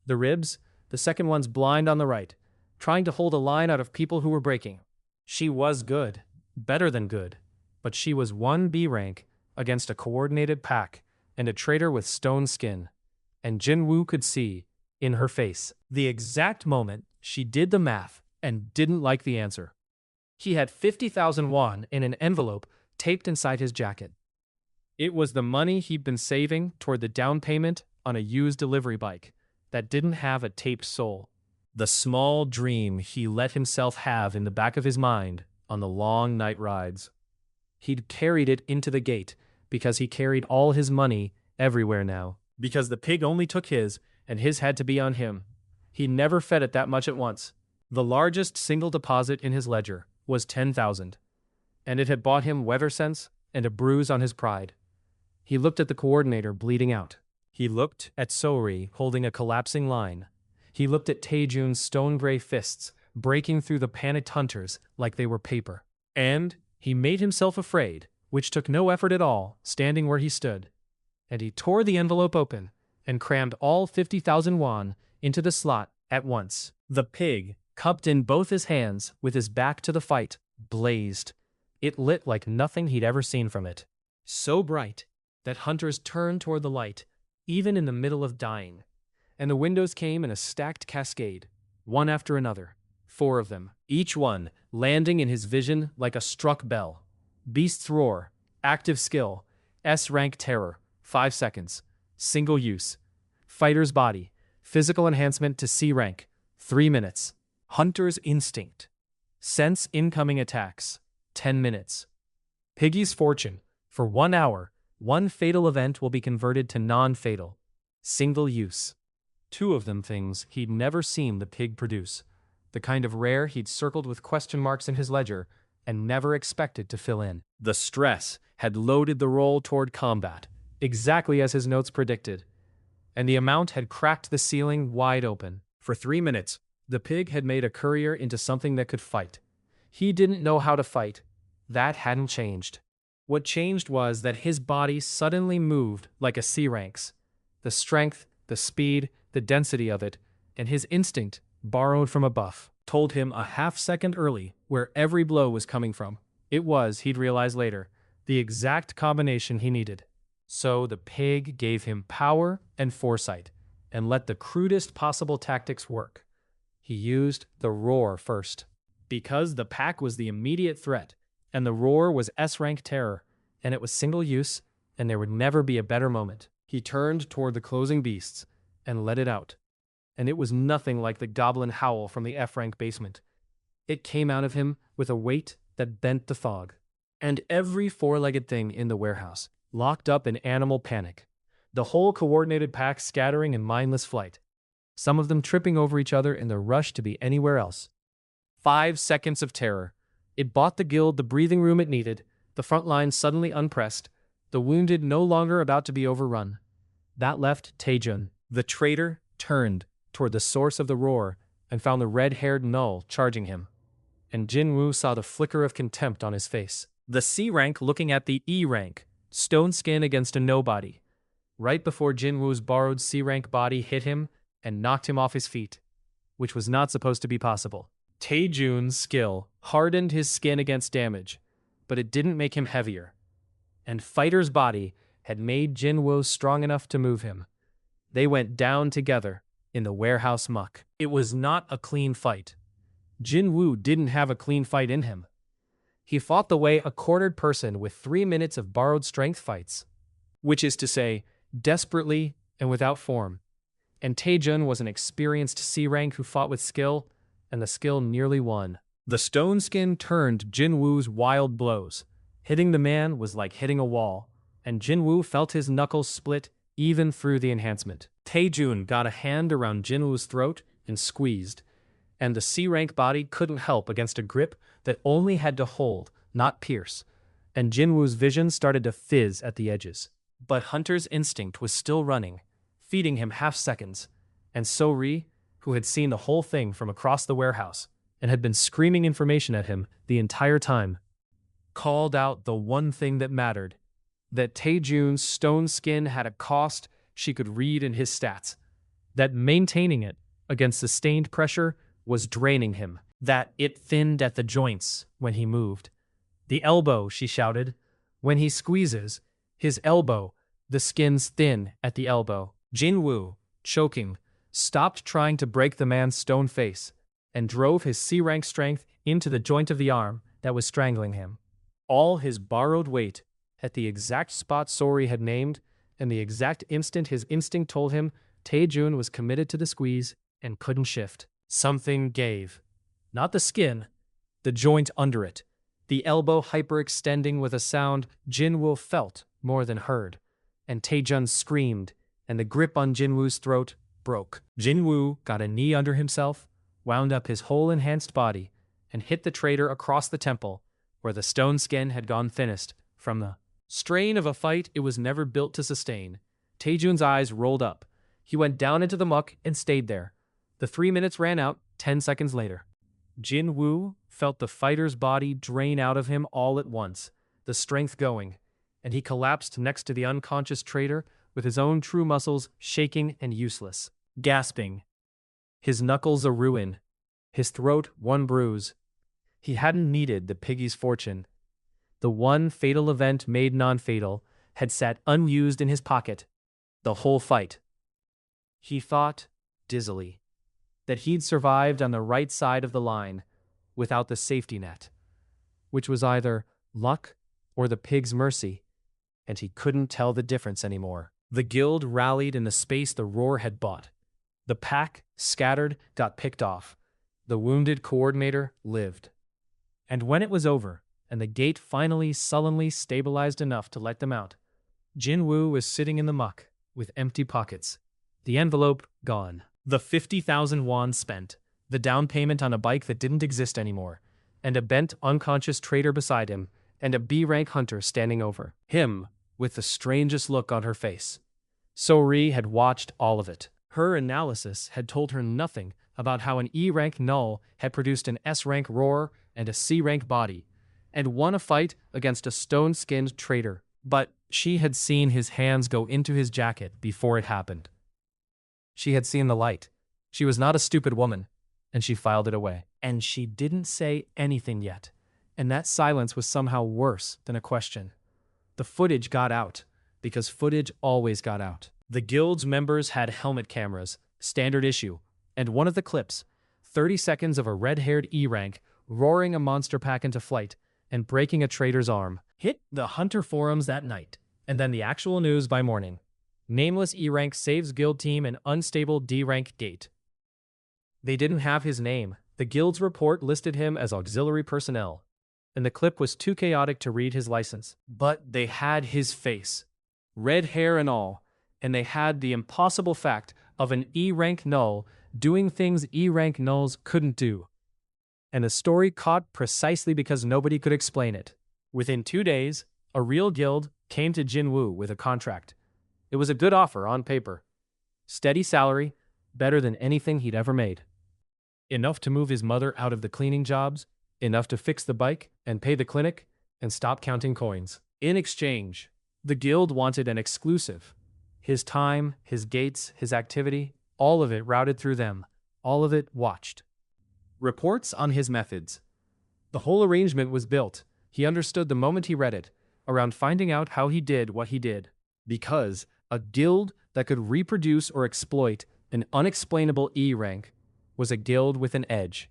the ribs, the second one's blind on the right, trying to hold a line out of people who were breaking. She was good, better than good, but she was one B-rank against a coordinated pack and a traitor with stone skin, and Jin-woo could see, in her face, the exact moment she did the math and didn't like the answer. He had 50,000 won in an envelope taped inside his jacket. It was the money he'd been saving toward the down payment on a used delivery bike that didn't have a taped sole. The small dream he let himself have in the back of his mind on the long night rides. He'd carried it into the gate because he carried all his money everywhere now. Because the pig only took his, and his had to be on him. He never fed it that much at once. The largest single deposit in his ledger was 10,000, and it had bought him weather sense and a bruise on his pride. He looked at the coordinator bleeding out. He looked at Sori holding a collapsing line. He looked at Taejun's stone-gray fists breaking through the panicked hunters like they were paper. And he made himself afraid, which took no effort at all, standing where he stood. And he tore the envelope open and crammed all 50,000 won into the slot at once. The pig, cupped in both his hands with his back to the fight, blazed. It lit like nothing he'd ever seen from it. So bright that hunters turned toward the light, even in the middle of dying. And the windows came in a stacked cascade, one after another, 4 of them, each one landing in his vision like a struck bell. Beast's roar, active skill, S-rank terror, 5 seconds, single use. Fighter's body, physical enhancement to C-rank, 3 minutes. Hunter's instinct, sense incoming attacks, 10 minutes. Piggy's fortune, for 1 hour, one fatal event will be converted to non-fatal. Single use. 2 of them things he'd never seen the pig produce. The kind of rare he'd circled with question marks in his ledger and never expected to fill in. The stress had loaded the roll toward combat, exactly as his notes predicted. And the amount had cracked the ceiling wide open. For 3 minutes, the pig had made a courier into something that could fight. He didn't know how to fight. That hadn't changed. What changed was that his body suddenly moved like a C-ranks. The strength, the speed, the density of it, and his instinct, borrowed from a buff, told him a half-second early where every blow was coming from. It was, he'd realize later, the exact combination he needed. So the pig gave him power and foresight, and let the crudest possible tactics work. He used the roar first. Because the pack was the immediate threat, and the roar was S-rank terror, and it was single use, and there would never be a better moment. He turned toward the closing beasts and let it out. And it was nothing like the goblin howl from the F-rank basement. It came out of him with a weight that bent the fog. And every 4-legged thing in the warehouse, locked up in animal panic. The whole coordinated pack scattering in mindless flight. Some of them tripping over each other in the rush to be anywhere else. 5 seconds of terror. It bought the guild the breathing room it needed, the front line suddenly unpressed, the wounded no longer about to be overrun. That left Taejun. The traitor turned toward the source of the roar and found the red-haired Null charging him. And Jin-woo saw the flicker of contempt on his face. The C-rank looking at the E-rank, stone skin against a nobody. Right before Jin-woo's borrowed C-rank body hit him and knocked him off his feet, which was not supposed to be possible. Taejun's skill hardened his skin against damage, but it didn't make him heavier. And Fighter's body had made Jin-woo strong enough to move him. They went down together in the warehouse muck. It was not a clean fight. Jin-woo didn't have a clean fight in him. He fought the way a quartered person with 3 minutes of borrowed strength fights, which is to say, desperately and without form. And Taejun was an experienced C-rank who fought with skill, and the skill nearly won. The stone skin turned Jin-woo's wild blows. Hitting the man was like hitting a wall, and Jin-woo felt his knuckles split even through the enhancement. Taejun got a hand around Jin-woo's throat and squeezed, and the C-rank body couldn't help against a grip that only had to hold, not pierce, and Jin-woo's vision started to fizz at the edges. But Hunter's instinct was still running, feeding him half-seconds, and So-ri, who had seen the whole thing from across the warehouse and had been screaming information at him the entire time, called out the one thing that mattered, that Taejun's stone skin had a cost she could read in his stats, that maintaining it against sustained pressure was draining him, that it thinned at the joints when he moved. The elbow, she shouted. When he squeezes, his elbow, the skin's thin at the elbow. Jin-woo, choking, stopped trying to break the man's stone face and drove his C-rank strength into the joint of the arm that was strangling him. All his borrowed weight at the exact spot Sori had named, and the exact instant his instinct told him Taejun was committed to the squeeze and couldn't shift. Something gave. Not the skin, the joint under it. The elbow hyperextending with a sound Jin-woo felt more than heard. And Taejun screamed, and the grip on Jin-woo's throat broke. Jin-woo got a knee under himself, wound up his whole enhanced body, and hit the traitor across the temple, where the stone skin had gone thinnest from the strain of a fight it was never built to sustain. Taejun's eyes rolled up. He went down into the muck and stayed there. The 3 minutes ran out 10 seconds later. Jin-woo felt the fighter's body drain out of him all at once, the strength going, and he collapsed next to the unconscious traitor with his own true muscles shaking and useless, gasping. His knuckles a ruin, his throat one bruise. He hadn't needed the piggy's fortune. The one fatal event made non-fatal had sat unused in his pocket the whole fight. He thought, dizzily, that he'd survived on the right side of the line without the safety net, which was either luck or the pig's mercy, and he couldn't tell the difference anymore. The guild rallied in the space the roar had bought. The pack, scattered, got picked off. The wounded coordinator lived. And when it was over, and the gate finally sullenly stabilized enough to let them out, Jin-woo was sitting in the muck, with empty pockets. The envelope gone. The 50,000 won spent. The down payment on a bike that didn't exist anymore. And a bent, unconscious traitor beside him, and a B-rank hunter standing over him, with the strangest look on her face. So-ri had watched all of it. Her analysis had told her nothing about how an E-rank null had produced an S-rank roar and a C-rank body, and won a fight against a stone-skinned traitor. But she had seen his hands go into his jacket before it happened. She had seen the light. She was not a stupid woman, and she filed it away. And she didn't say anything yet, and that silence was somehow worse than a question. The footage got out, because footage always got out. The guild's members had helmet cameras, standard issue, and one of the clips, 30 seconds of a red-haired E-rank roaring a monster pack into flight and breaking a traitor's arm, hit the Hunter forums that night, and then the actual news by morning. Nameless E-rank saves guild team in unstable D-rank gate. They didn't have his name. The guild's report listed him as auxiliary personnel, and the clip was too chaotic to read his license. But they had his face, red hair and all, and they had the impossible fact of an E-rank null doing things E-rank nulls couldn't do. And the story caught precisely because nobody could explain it. Within 2 days, a real guild came to Jin-woo with a contract. It was a good offer on paper. Steady salary, better than anything he'd ever made. Enough to move his mother out of the cleaning jobs, enough to fix the bike and pay the clinic and stop counting coins. In exchange, the guild wanted an exclusive. His time, his gates, his activity, all of it routed through them, all of it watched. Reports on his methods. The whole arrangement was built, he understood the moment he read it, around finding out how he did what he did. Because a guild that could reproduce or exploit an unexplainable E-rank was a guild with an edge.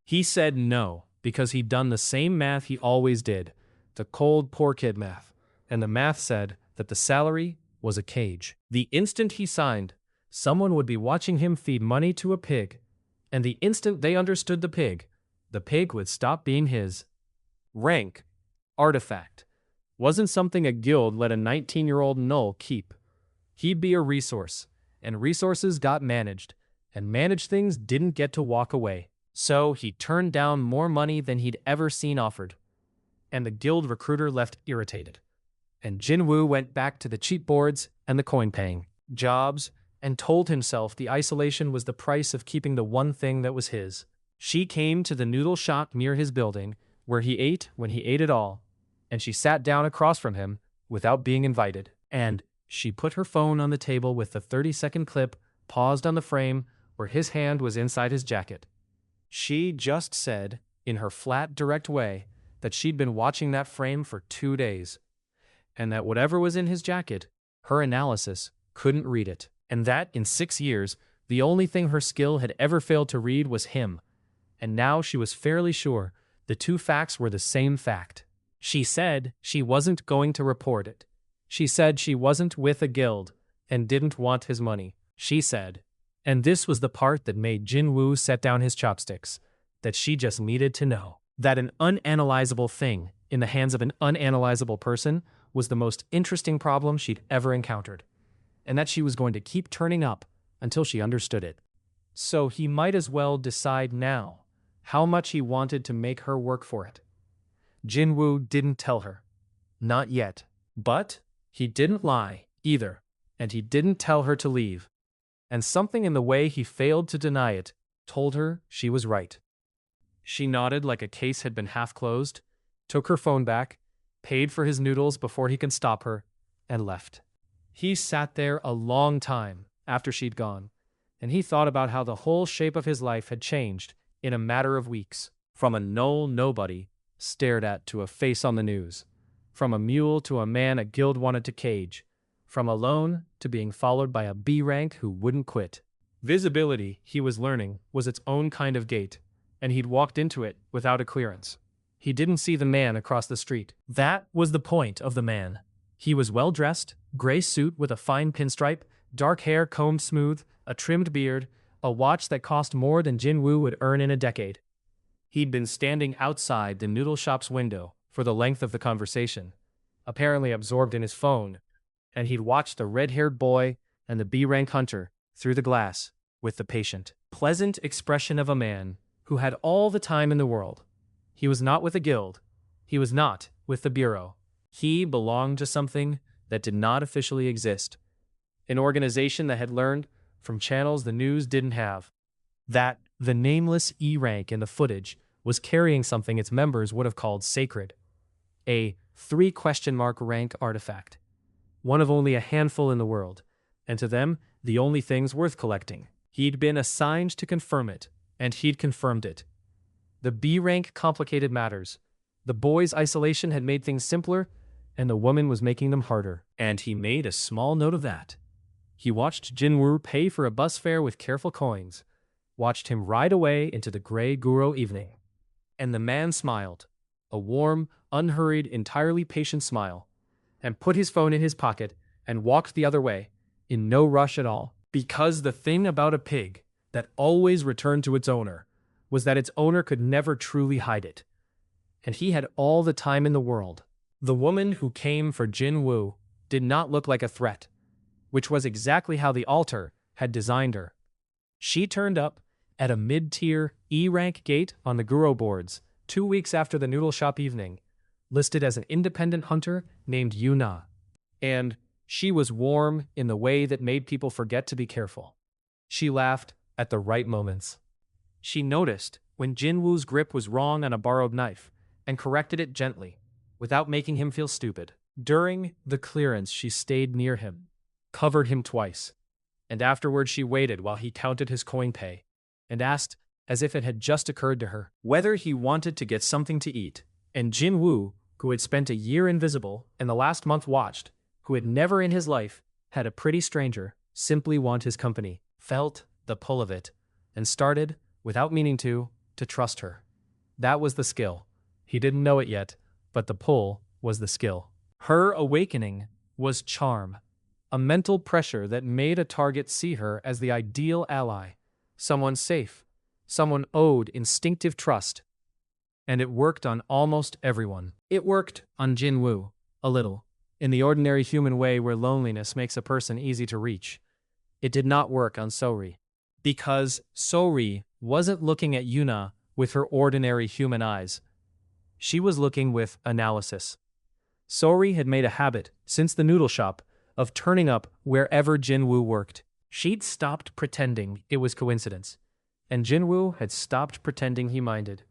He said no, because he'd done the same math he always did, the cold poor kid math, and the math said that the salary was a cage. The instant he signed, someone would be watching him feed money to a pig, and the instant they understood the pig would stop being his. Rank, artifact, wasn't something a guild let a 19-year-old null keep. He'd be a resource, and resources got managed, and managed things didn't get to walk away. So he turned down more money than he'd ever seen offered. And the guild recruiter left irritated. And Jin-woo went back to the cheat boards and the coin-paying jobs and told himself the isolation was the price of keeping the one thing that was his. She came to the noodle shop near his building, where he ate when he ate it all, and she sat down across from him without being invited. And she put her phone on the table with the 30-second clip paused on the frame where his hand was inside his jacket. She just said, in her flat, direct way, that she'd been watching that frame for 2 days, and that whatever was in his jacket, her analysis couldn't read it, and that in 6 years, the only thing her skill had ever failed to read was him, and now she was fairly sure the two facts were the same fact. She said she wasn't going to report it. She said she wasn't with a guild and didn't want his money. She said, and this was the part that made Jin-woo set down his chopsticks, that she just needed to know that an unanalyzable thing in the hands of an unanalyzable person was the most interesting problem she'd ever encountered, and that she was going to keep turning up until she understood it. So he might as well decide now how much he wanted to make her work for it. Jin-woo didn't tell her. Not yet. But he didn't lie, either. and he didn't tell her to leave. And something in the way he failed to deny it told her she was right. She nodded like a case had been half closed, took her phone back, paid for his noodles before he could stop her, and left. He sat there a long time after she'd gone, and he thought about how the whole shape of his life had changed in a matter of weeks. From a null nobody stared at to a face on the news. From a mule to a man a guild wanted to cage. From alone to being followed by a B rank who wouldn't quit. Visibility, he was learning, was its own kind of gate, and he'd walked into it without a clearance. He didn't see the man across the street. That was the point of the man. He was well-dressed, gray suit with a fine pinstripe, dark hair combed smooth, a trimmed beard, a watch that cost more than Jin-woo would earn in a decade. He'd been standing outside the noodle shop's window for the length of the conversation, apparently absorbed in his phone, and he'd watched the red-haired boy and the B-rank hunter through the glass with the patient, pleasant expression of a man who had all the time in the world. He was not with a guild. He was not with the bureau. He belonged to something that did not officially exist. An organization that had learned from channels the news didn't have. That the nameless E rank in the footage was carrying something its members would have called sacred. A 3 rank artifact. One of only a handful in the world, and to them, the only things worth collecting. He'd been assigned to confirm it, and he'd confirmed it. The B rank complicated matters. The boy's isolation had made things simpler, and the woman was making them harder. And he made a small note of that. He watched Jin-woo pay for a bus fare with careful coins, watched him ride away into the gray Guro evening. And the man smiled, a warm, unhurried, entirely patient smile, and put his phone in his pocket and walked the other way, in no rush at all. Because the thing about a pig that always returned to its owner was that its owner could never truly hide it. And he had all the time in the world. The woman who came for Jin-woo did not look like a threat, which was exactly how the altar had designed her. She turned up at a mid-tier E-rank gate on the Guro boards 2 weeks after the noodle shop evening, listed as an independent hunter named Yuna. And she was warm in the way that made people forget to be careful. She laughed at the right moments. She noticed when Jin-woo's grip was wrong on a borrowed knife and corrected it gently, without making him feel stupid. During the clearance, she stayed near him, covered him twice, and afterward she waited while he counted his coin pay, and asked, as if it had just occurred to her, whether he wanted to get something to eat. And Jin-woo, who had spent a year invisible and the last month watched, who had never in his life had a pretty stranger simply want his company, felt the pull of it, and started, without meaning to trust her. That was the skill. He didn't know it yet, but the pull was the skill. Her awakening was charm, a mental pressure that made a target see her as the ideal ally, someone safe, someone owed instinctive trust. And it worked on almost everyone. It worked on Jin-woo, a little, in the ordinary human way where loneliness makes a person easy to reach. It did not work on Sori, because Sori wasn't looking at Yuna with her ordinary human eyes. She was looking with analysis. Sori had made a habit, since the noodle shop, of turning up wherever Jin-woo worked. She'd stopped pretending it was coincidence, and Jin-woo had stopped pretending he minded.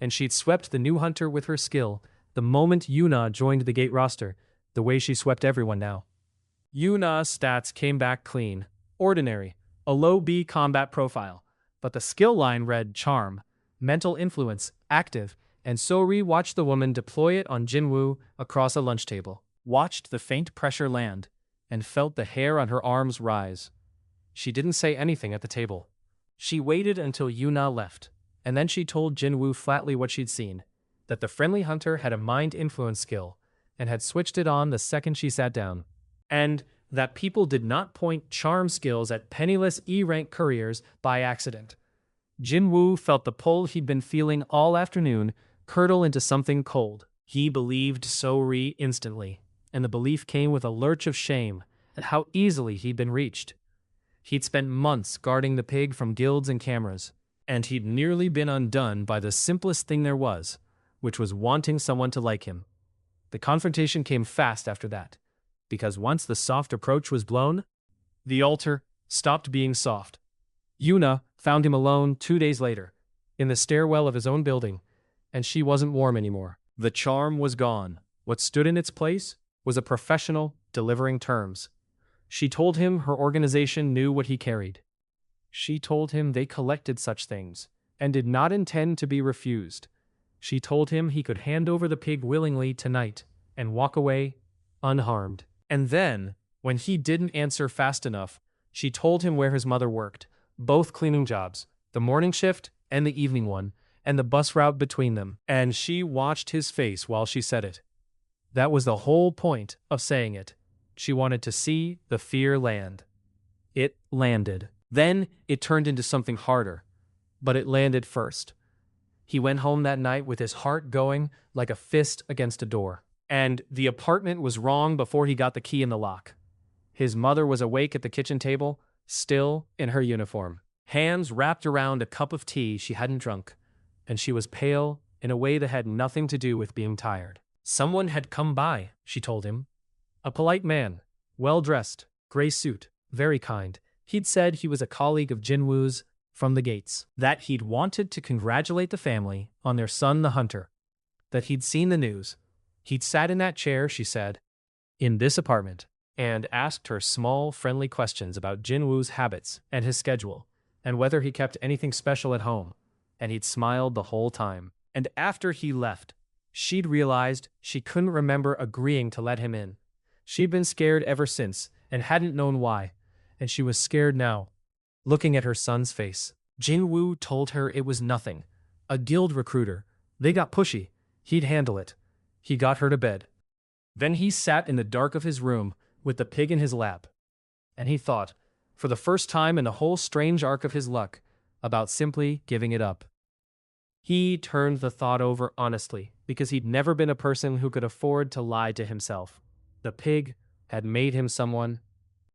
And she'd swept the new hunter with her skill the moment Yuna joined the gate roster, the way she swept everyone now. Yuna's stats came back clean, ordinary, a low B combat profile, but the skill line read charm, mental influence, active, and Sori watched the woman deploy it on Jin-woo across a lunch table, watched the faint pressure land, and felt the hair on her arms rise. She didn't say anything at the table. She waited until Yuna left, and then she told Jin-woo flatly what she'd seen, that the friendly hunter had a mind influence skill, and had switched it on the second she sat down, and that people did not point charm skills at penniless E-rank couriers by accident. Jin-woo felt the pull he'd been feeling all afternoon curdle into something cold. He believed Sori instantly, and the belief came with a lurch of shame at how easily he'd been reached. He'd spent months guarding the pig from guilds and cameras, and he'd nearly been undone by the simplest thing there was, which was wanting someone to like him. The confrontation came fast after that. because once the soft approach was blown, the altar stopped being soft. Yuna found him alone 2 days later, in the stairwell of his own building, and she wasn't warm anymore. The charm was gone. What stood in its place was a professional delivering terms. She told him her organization knew what he carried. She told him they collected such things, and did not intend to be refused. She told him he could hand over the pig willingly tonight, and walk away unharmed. And then, when he didn't answer fast enough, she told him where his mother worked, both cleaning jobs, the morning shift and the evening one, and the bus route between them. And she watched his face while she said it. That was the whole point of saying it. She wanted to see the fear land. It landed. Then it turned into something harder. But it landed first. He went home that night with his heart going like a fist against a door. And the apartment was wrong before he got the key in the lock. His mother was awake at the kitchen table, still in her uniform, hands wrapped around a cup of tea she hadn't drunk, and she was pale in a way that had nothing to do with being tired. Someone had come by, she told him. A polite man, well-dressed, gray suit, very kind. He'd said he was a colleague of Jin-woo's from the gates, that he'd wanted to congratulate the family on their son the hunter, that he'd seen the news. He'd sat in that chair, she said, in this apartment, and asked her small, friendly questions about Jin-woo's habits and his schedule, and whether he kept anything special at home, and he'd smiled the whole time. And after he left, she'd realized she couldn't remember agreeing to let him in. She'd been scared ever since, and hadn't known why, and she was scared now, looking at her son's face. Jin-woo told her it was nothing. A guild recruiter. They got pushy. He'd handle it. He got her to bed. Then he sat in the dark of his room with the pig in his lap. And he thought, for the first time in the whole strange arc of his luck, about simply giving it up. He turned the thought over honestly, because he'd never been a person who could afford to lie to himself. The pig had made him someone.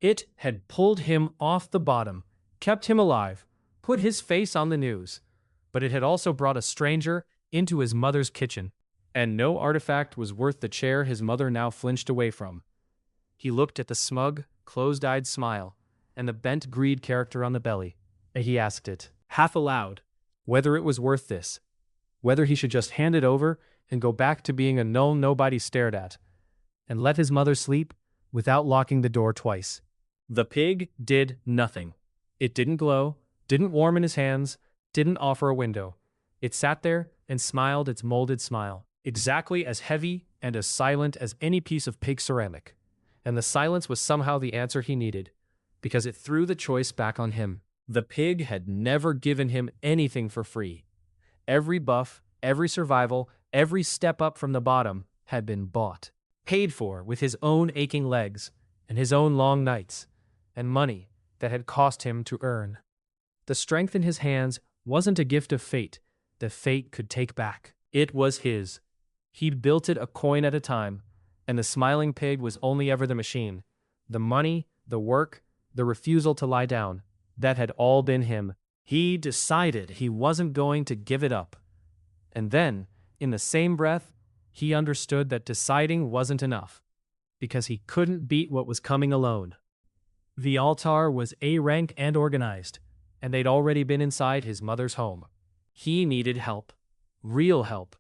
It had pulled him off the bottom, kept him alive, put his face on the news. But it had also brought a stranger into his mother's kitchen. And no artifact was worth the chair his mother now flinched away from. He looked at the smug, closed-eyed smile, and the bent greed character on the belly, and he asked it, half aloud, whether it was worth this, whether he should just hand it over and go back to being a known nobody stared at, and let his mother sleep without locking the door twice. The pig did nothing. It didn't glow, didn't warm in his hands, didn't offer a window. It sat there and smiled its molded smile, exactly as heavy and as silent as any piece of pig ceramic. And the silence was somehow the answer he needed, because it threw the choice back on him. The pig had never given him anything for free. Every buff, every survival, every step up from the bottom had been bought, paid for with his own aching legs and his own long nights, and money that had cost him to earn. The strength in his hands wasn't a gift of fate that fate could take back. It was his. He'd built it a coin at a time, and the smiling pig was only ever the machine. The money, the work, the refusal to lie down, that had all been him. He decided he wasn't going to give it up. And then, in the same breath, he understood that deciding wasn't enough, because he couldn't beat what was coming alone. The altar was A-rank and organized, and they'd already been inside his mother's home. He needed help. Real help.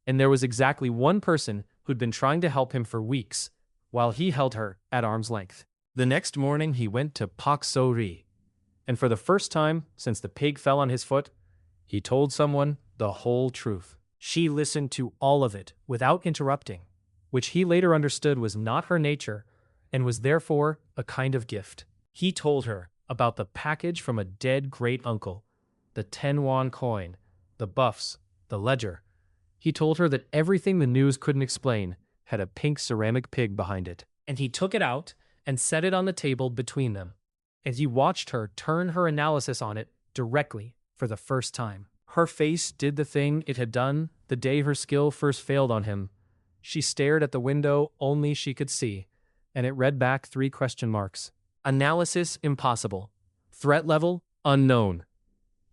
And there was exactly one person who'd been trying to help him for weeks, while he held her at arm's length. The next morning he went to Pak So-ri, and for the first time since the pig fell on his foot, he told someone the whole truth. She listened to all of it without interrupting, which he later understood was not her nature and was therefore a kind of gift. He told her about the package from a dead great-uncle, the 10-won coin, the buffs, the ledger. He told her that everything the news couldn't explain had a pink ceramic pig behind it. And he took it out and set it on the table between them. As he watched her turn her analysis on it directly for the first time. Her face did the thing it had done the day her skill first failed on him. She stared at the window only she could see, and it read back 3 question marks. Analysis impossible. Threat level unknown.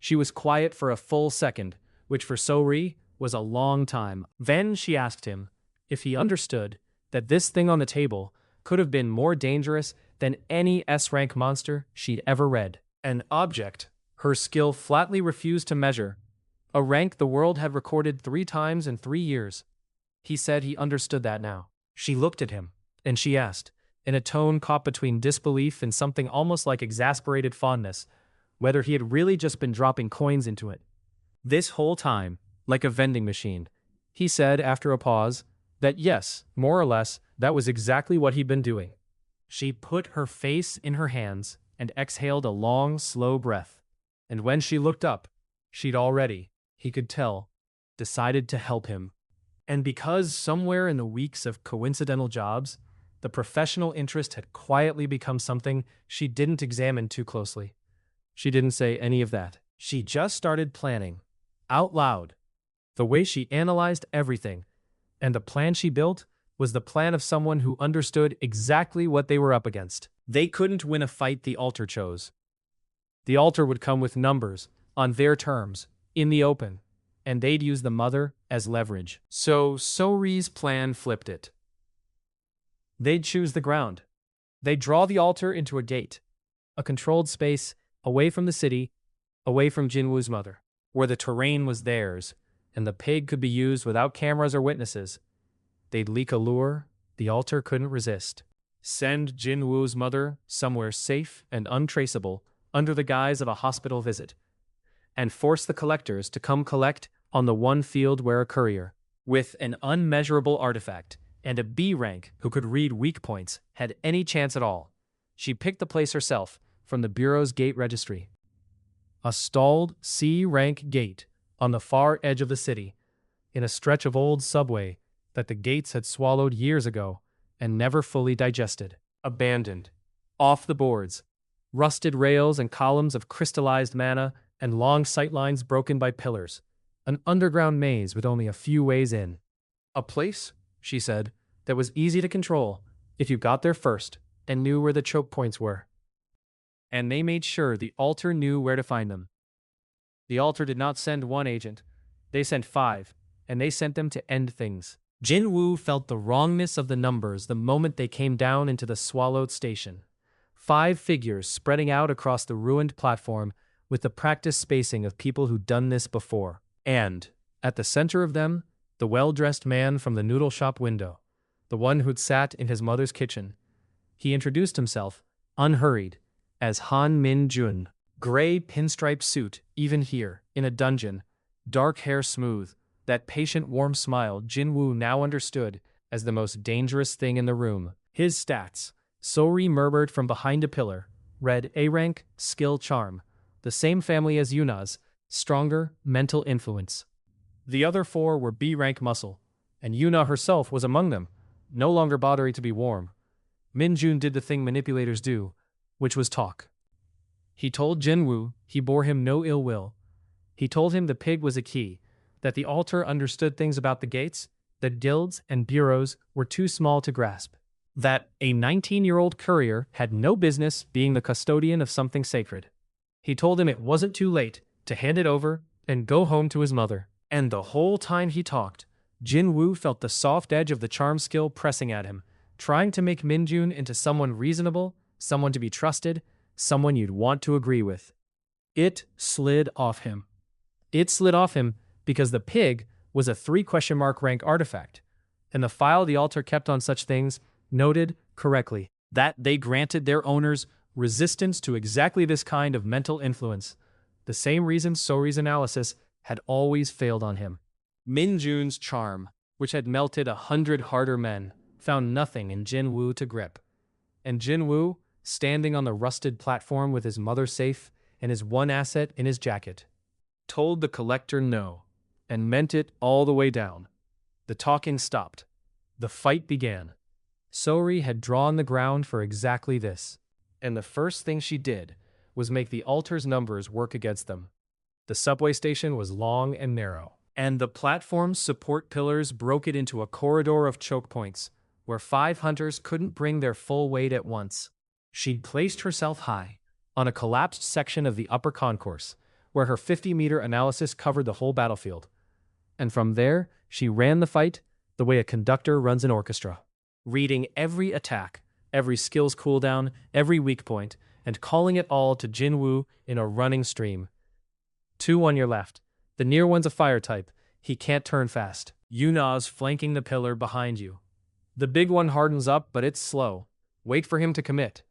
She was quiet for a full second, which for So-ri was a long time. Then she asked him if he understood that this thing on the table could have been more dangerous than any S-rank monster she'd ever read. An object her skill flatly refused to measure. A rank the world had recorded 3 times in 3 years. He said he understood that now. She looked at him, and she asked, in a tone caught between disbelief and something almost like exasperated fondness, whether he had really just been dropping coins into it. This whole time, like a vending machine. He said, after a pause, that yes, more or less, that was exactly what he'd been doing. She put her face in her hands and exhaled a long, slow breath. And when she looked up, she'd already, he could tell, decided to help him. And because somewhere in the weeks of coincidental jobs, the professional interest had quietly become something she didn't examine too closely. She didn't say any of that. She just started planning, out loud, the way she analyzed everything. And the plan she built was the plan of someone who understood exactly what they were up against. They couldn't win a fight the altar chose. The altar would come with numbers, on their terms, in the open, and they'd use the mother as leverage. So Sori's plan flipped it. They'd choose the ground. They'd draw the altar into a gate, a controlled space, away from the city, away from Jin-woo's mother, where the terrain was theirs, and the pig could be used without cameras or witnesses. They'd leak a lure the altar couldn't resist. Send Jin-woo's mother somewhere safe and untraceable under the guise of a hospital visit, and force the collectors to come collect on the one field where a courier, with an unmeasurable artifact and a B rank who could read weak points, had any chance at all. She picked the place herself from the Bureau's gate registry. A stalled C rank gate on the far edge of the city, in a stretch of old subway that the gates had swallowed years ago and never fully digested. Abandoned. Off the boards. Rusted rails and columns of crystallized mana and long sightlines broken by pillars. An underground maze with only a few ways in. A place, she said, that was easy to control if you got there first and knew where the choke points were. And they made sure the altar knew where to find them. The altar did not send 1 agent. They sent 5, and they sent them to end things. Jin-woo felt the wrongness of the numbers the moment they came down into the swallowed station. 5 figures spreading out across the ruined platform with the practiced spacing of people who'd done this before. And, at the center of them, the well-dressed man from the noodle shop window, the one who'd sat in his mother's kitchen. He introduced himself, unhurried, as Han Min-jun. Gray pinstripe suit, even here, in a dungeon, dark hair smooth, that patient warm smile Jin-woo now understood as the most dangerous thing in the room. His stats, Sori murmured from behind a pillar, read A rank, skill charm, the same family as Yuna's, stronger, mental influence. The other 4 were B rank muscle, and Yuna herself was among them, no longer bothering to be warm. Min-jun did the thing manipulators do, which was talk. He told Jin-woo he bore him no ill will. He told him the pig was a key, that the altar understood things about the gates, that guilds and bureaus were too small to grasp, that a 19-year-old courier had no business being the custodian of something sacred. He told him it wasn't too late to hand it over and go home to his mother. And the whole time he talked, Jin-woo felt the soft edge of the charm skill pressing at him, trying to make Min-jun into someone reasonable, someone to be trusted, someone you'd want to agree with. It slid off him. It slid off him because the pig was a 3 question mark rank artifact, and the file the altar kept on such things noted correctly that they granted their owners resistance to exactly this kind of mental influence, the same reason Sori's analysis had always failed on him. Min-jun's charm, which had melted 100 harder men, found nothing in Jin-woo to grip. And Jin-woo, standing on the rusted platform with his mother safe and his one asset in his jacket, told the collector no, and meant it all the way down. The talking stopped. The fight began. Sori had drawn the ground for exactly this, and the first thing she did was make the altar's numbers work against them. The subway station was long and narrow, and the platform's support pillars broke it into a corridor of choke points, where 5 hunters couldn't bring their full weight at once. She'd placed herself high, on a collapsed section of the upper concourse, where her 50-meter analysis covered the whole battlefield. And from there, she ran the fight the way a conductor runs an orchestra, reading every attack, every skill's cooldown, every weak point, and calling it all to Jin-woo in a running stream. 2 on your left. The near one's a fire type. He can't turn fast. Yuna's flanking the pillar behind you. The big one hardens up, but it's slow. Wait for him to commit.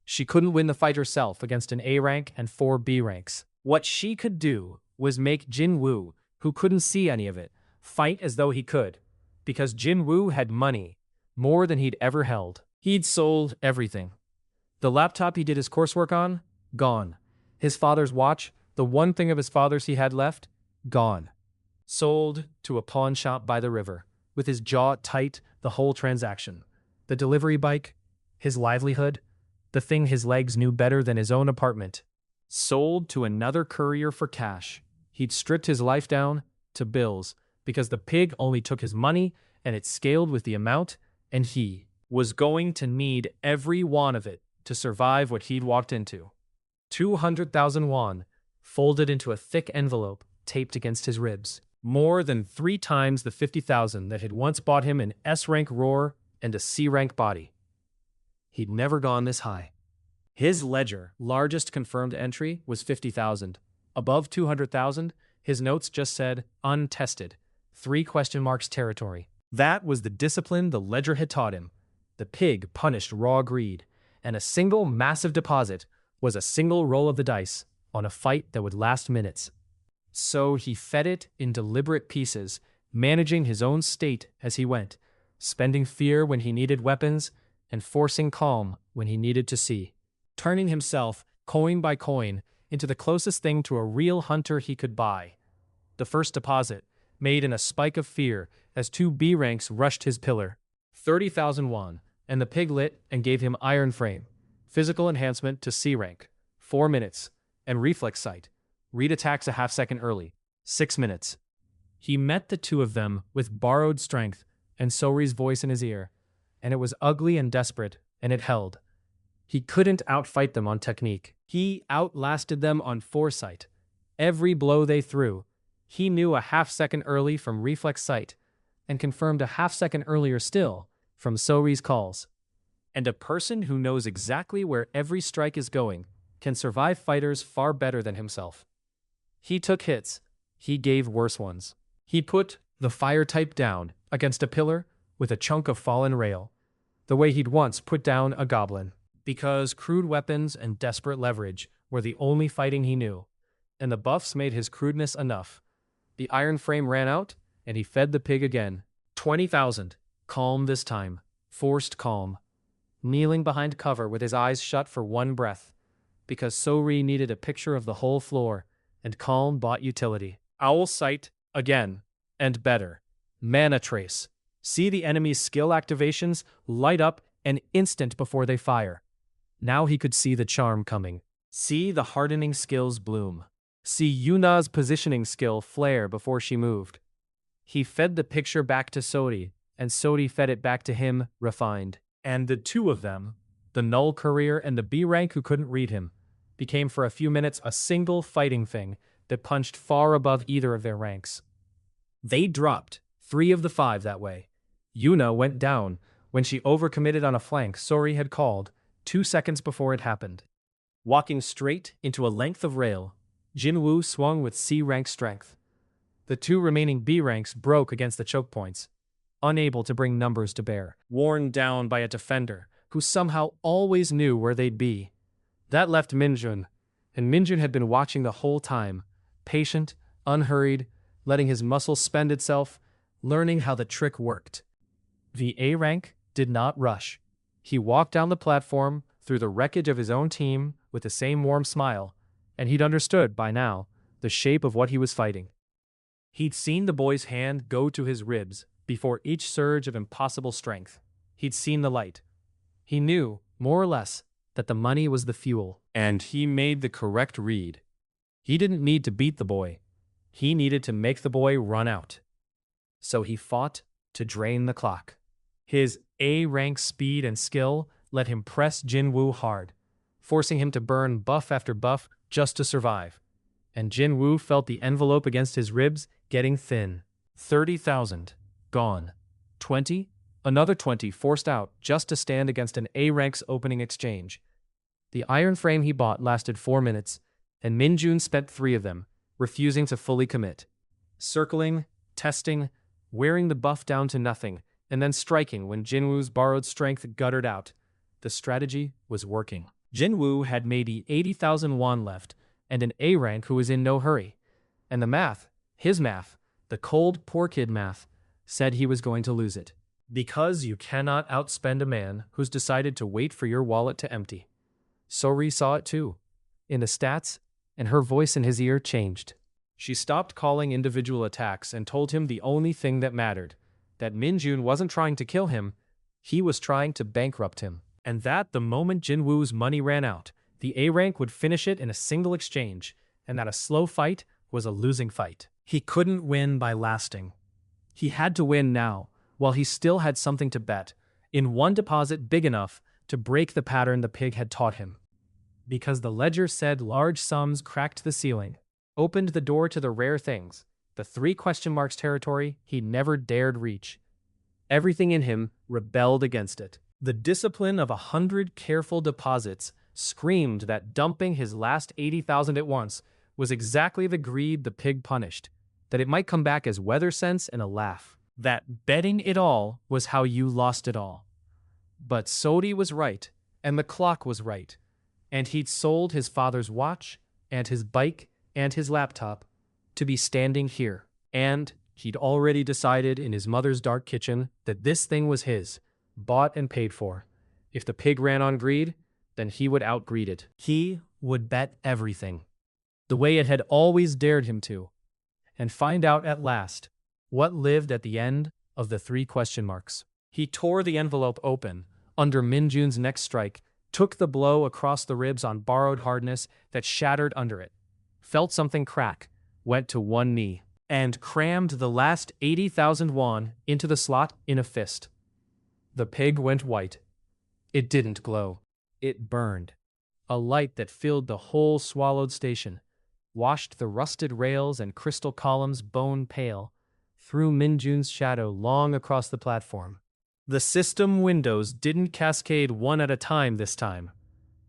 She couldn't win the fight herself against an A rank and 4 B ranks. What she could do was make Jin-woo, who couldn't see any of it, fight as though he could. Because Jin-woo had money, more than he'd ever held. He'd sold everything. The laptop he did his coursework on, gone. His father's watch, the one thing of his father's he had left, gone. Sold to a pawn shop by the river, with his jaw tight the whole transaction. The delivery bike, his livelihood, the thing his legs knew better than his own apartment. Sold to another courier for cash. He'd stripped his life down to bills, because the pig only took his money and it scaled with the amount, and he was going to need every won of it to survive what he'd walked into. 200,000 won, folded into a thick envelope taped against his ribs. More than 3 times the 50,000 that had once bought him an S-rank roar and a C-rank body. He'd never gone this high. His ledger, largest confirmed entry, was 50,000. Above 200,000, his notes just said, untested, 3 question marks territory. That was the discipline the ledger had taught him. The pig punished raw greed, and a single massive deposit was a single roll of the dice on a fight that would last minutes. So he fed it in deliberate pieces, managing his own state as he went, spending fear when he needed weapons, and forcing calm when he needed to see. Turning himself, coin by coin, into the closest thing to a real hunter he could buy. The first deposit, made in a spike of fear as 2 B ranks rushed his pillar. 30,000 won, and the pig lit and gave him iron frame, physical enhancement to C rank, 4 minutes, and reflex sight. Read attacks a half second early, 6 minutes. He met the 2 of them with borrowed strength and Sori's voice in his ear, and it was ugly and desperate, and it held. He couldn't outfight them on technique. He outlasted them on foresight. Every blow they threw, he knew a half second early from reflex sight, and confirmed a half second earlier still from Sori's calls. And a person who knows exactly where every strike is going can survive fighters far better than himself. He took hits. He gave worse ones. He put the fire type down against a pillar with a chunk of fallen rail, the way he'd once put down a goblin. Because crude weapons and desperate leverage were the only fighting he knew, and the buffs made his crudeness enough. The iron frame ran out, and he fed the pig again. 20,000. Calm this time. Forced calm. Kneeling behind cover with his eyes shut for one breath, because Sori needed a picture of the whole floor, and calm bought utility. Owl sight, again, and better. Mana trace. See the enemy's skill activations light up an instant before they fire. Now he could see the charm coming. See the hardening skills bloom. See Yuna's positioning skill flare before she moved. He fed the picture back to Sori, and Sori fed it back to him, refined. And the 2 of them, the null courier and the B rank who couldn't read him, became for a few minutes a single fighting thing that punched far above either of their ranks. They dropped 3 of the 5 that way. Yuna went down when she overcommitted on a flank Sori had called 2 seconds before it happened. Walking straight into a length of rail, Jin-woo swung with C-rank strength. The 2 remaining B ranks broke against the choke points, unable to bring numbers to bear, worn down by a defender who somehow always knew where they'd be. That left Minjun, and Minjun had been watching the whole time, patient, unhurried, letting his muscle spend itself, learning how the trick worked. The A rank did not rush. He walked down the platform through the wreckage of his own team with the same warm smile, and he'd understood by now the shape of what he was fighting. He'd seen the boy's hand go to his ribs before each surge of impossible strength. He'd seen the light. He knew, more or less, that the money was the fuel, and he made the correct read. He didn't need to beat the boy. He needed to make the boy run out. So he fought to drain the clock. His A-rank speed and skill let him press Jin-woo hard, forcing him to burn buff after buff just to survive. And Jin-woo felt the envelope against his ribs getting thin. 30,000. Gone. 20. Another 20 forced out just to stand against an A-rank's opening exchange. The iron frame he bought lasted 4 minutes, and Min-jun spent 3 of them, refusing to fully commit. Circling, testing, wearing the buff down to nothing, and then striking when Jin-woo's borrowed strength guttered out. The strategy was working. Jin-woo had maybe 80,000 won left, and an A-rank who was in no hurry. And the math, his math, the cold poor kid math, said he was going to lose it. Because you cannot outspend a man who's decided to wait for your wallet to empty. Sori saw it too, in the stats, and her voice in his ear changed. She stopped calling individual attacks and told him the only thing that mattered, that Min-jun wasn't trying to kill him, he was trying to bankrupt him. And that the moment Jin-woo's money ran out, the A-rank would finish it in a single exchange, and that a slow fight was a losing fight. He couldn't win by lasting. He had to win now, while he still had something to bet, in one deposit big enough to break the pattern the pig had taught him. Because the ledger said large sums cracked the ceiling, opened the door to the rare things, the 3 question marks territory he never dared reach. Everything in him rebelled against it. The discipline of 100 careful deposits screamed that dumping his last 80,000 at once was exactly the greed the pig punished, that it might come back as weather sense and a laugh. That betting it all was how you lost it all. But Sodi was right, and the clock was right, and he'd sold his father's watch, and his bike, and his laptop, to be standing here. And he'd already decided in his mother's dark kitchen that this thing was his, bought and paid for. If the pig ran on greed, then he would outgreed it. He would bet everything, the way it had always dared him to, and find out at last what lived at the end of the 3 question marks. He tore the envelope open under Min-jun's next strike, took the blow across the ribs on borrowed hardness that shattered under it, felt something crack, went to one knee, and crammed the last 80,000 won into the slot in a fist. The pig went white. It didn't glow. It burned. A light that filled the whole swallowed station, washed the rusted rails and crystal columns bone pale, threw Min-jun's shadow long across the platform. The system windows didn't cascade one at a time this time.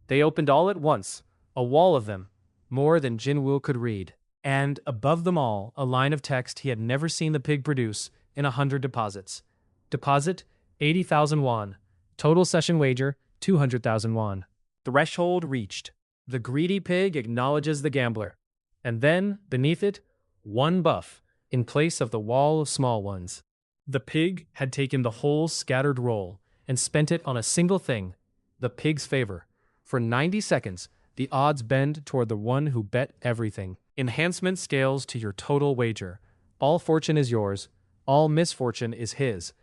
They opened all at once, a wall of them, more than Jin-woo could read. And above them all, a line of text he had never seen the pig produce in 100 deposits. Deposit, 80,000 won. Total session wager, 200,000 won. Threshold reached. The greedy pig acknowledges the gambler. And then, beneath it, one buff, in place of the wall of small ones. The pig had taken the whole scattered roll and spent it on a single thing, the pig's favor. For 90 seconds, the odds bend toward the one who bet everything. Enhancement scales to your total wager. All fortune is yours. All misfortune is his.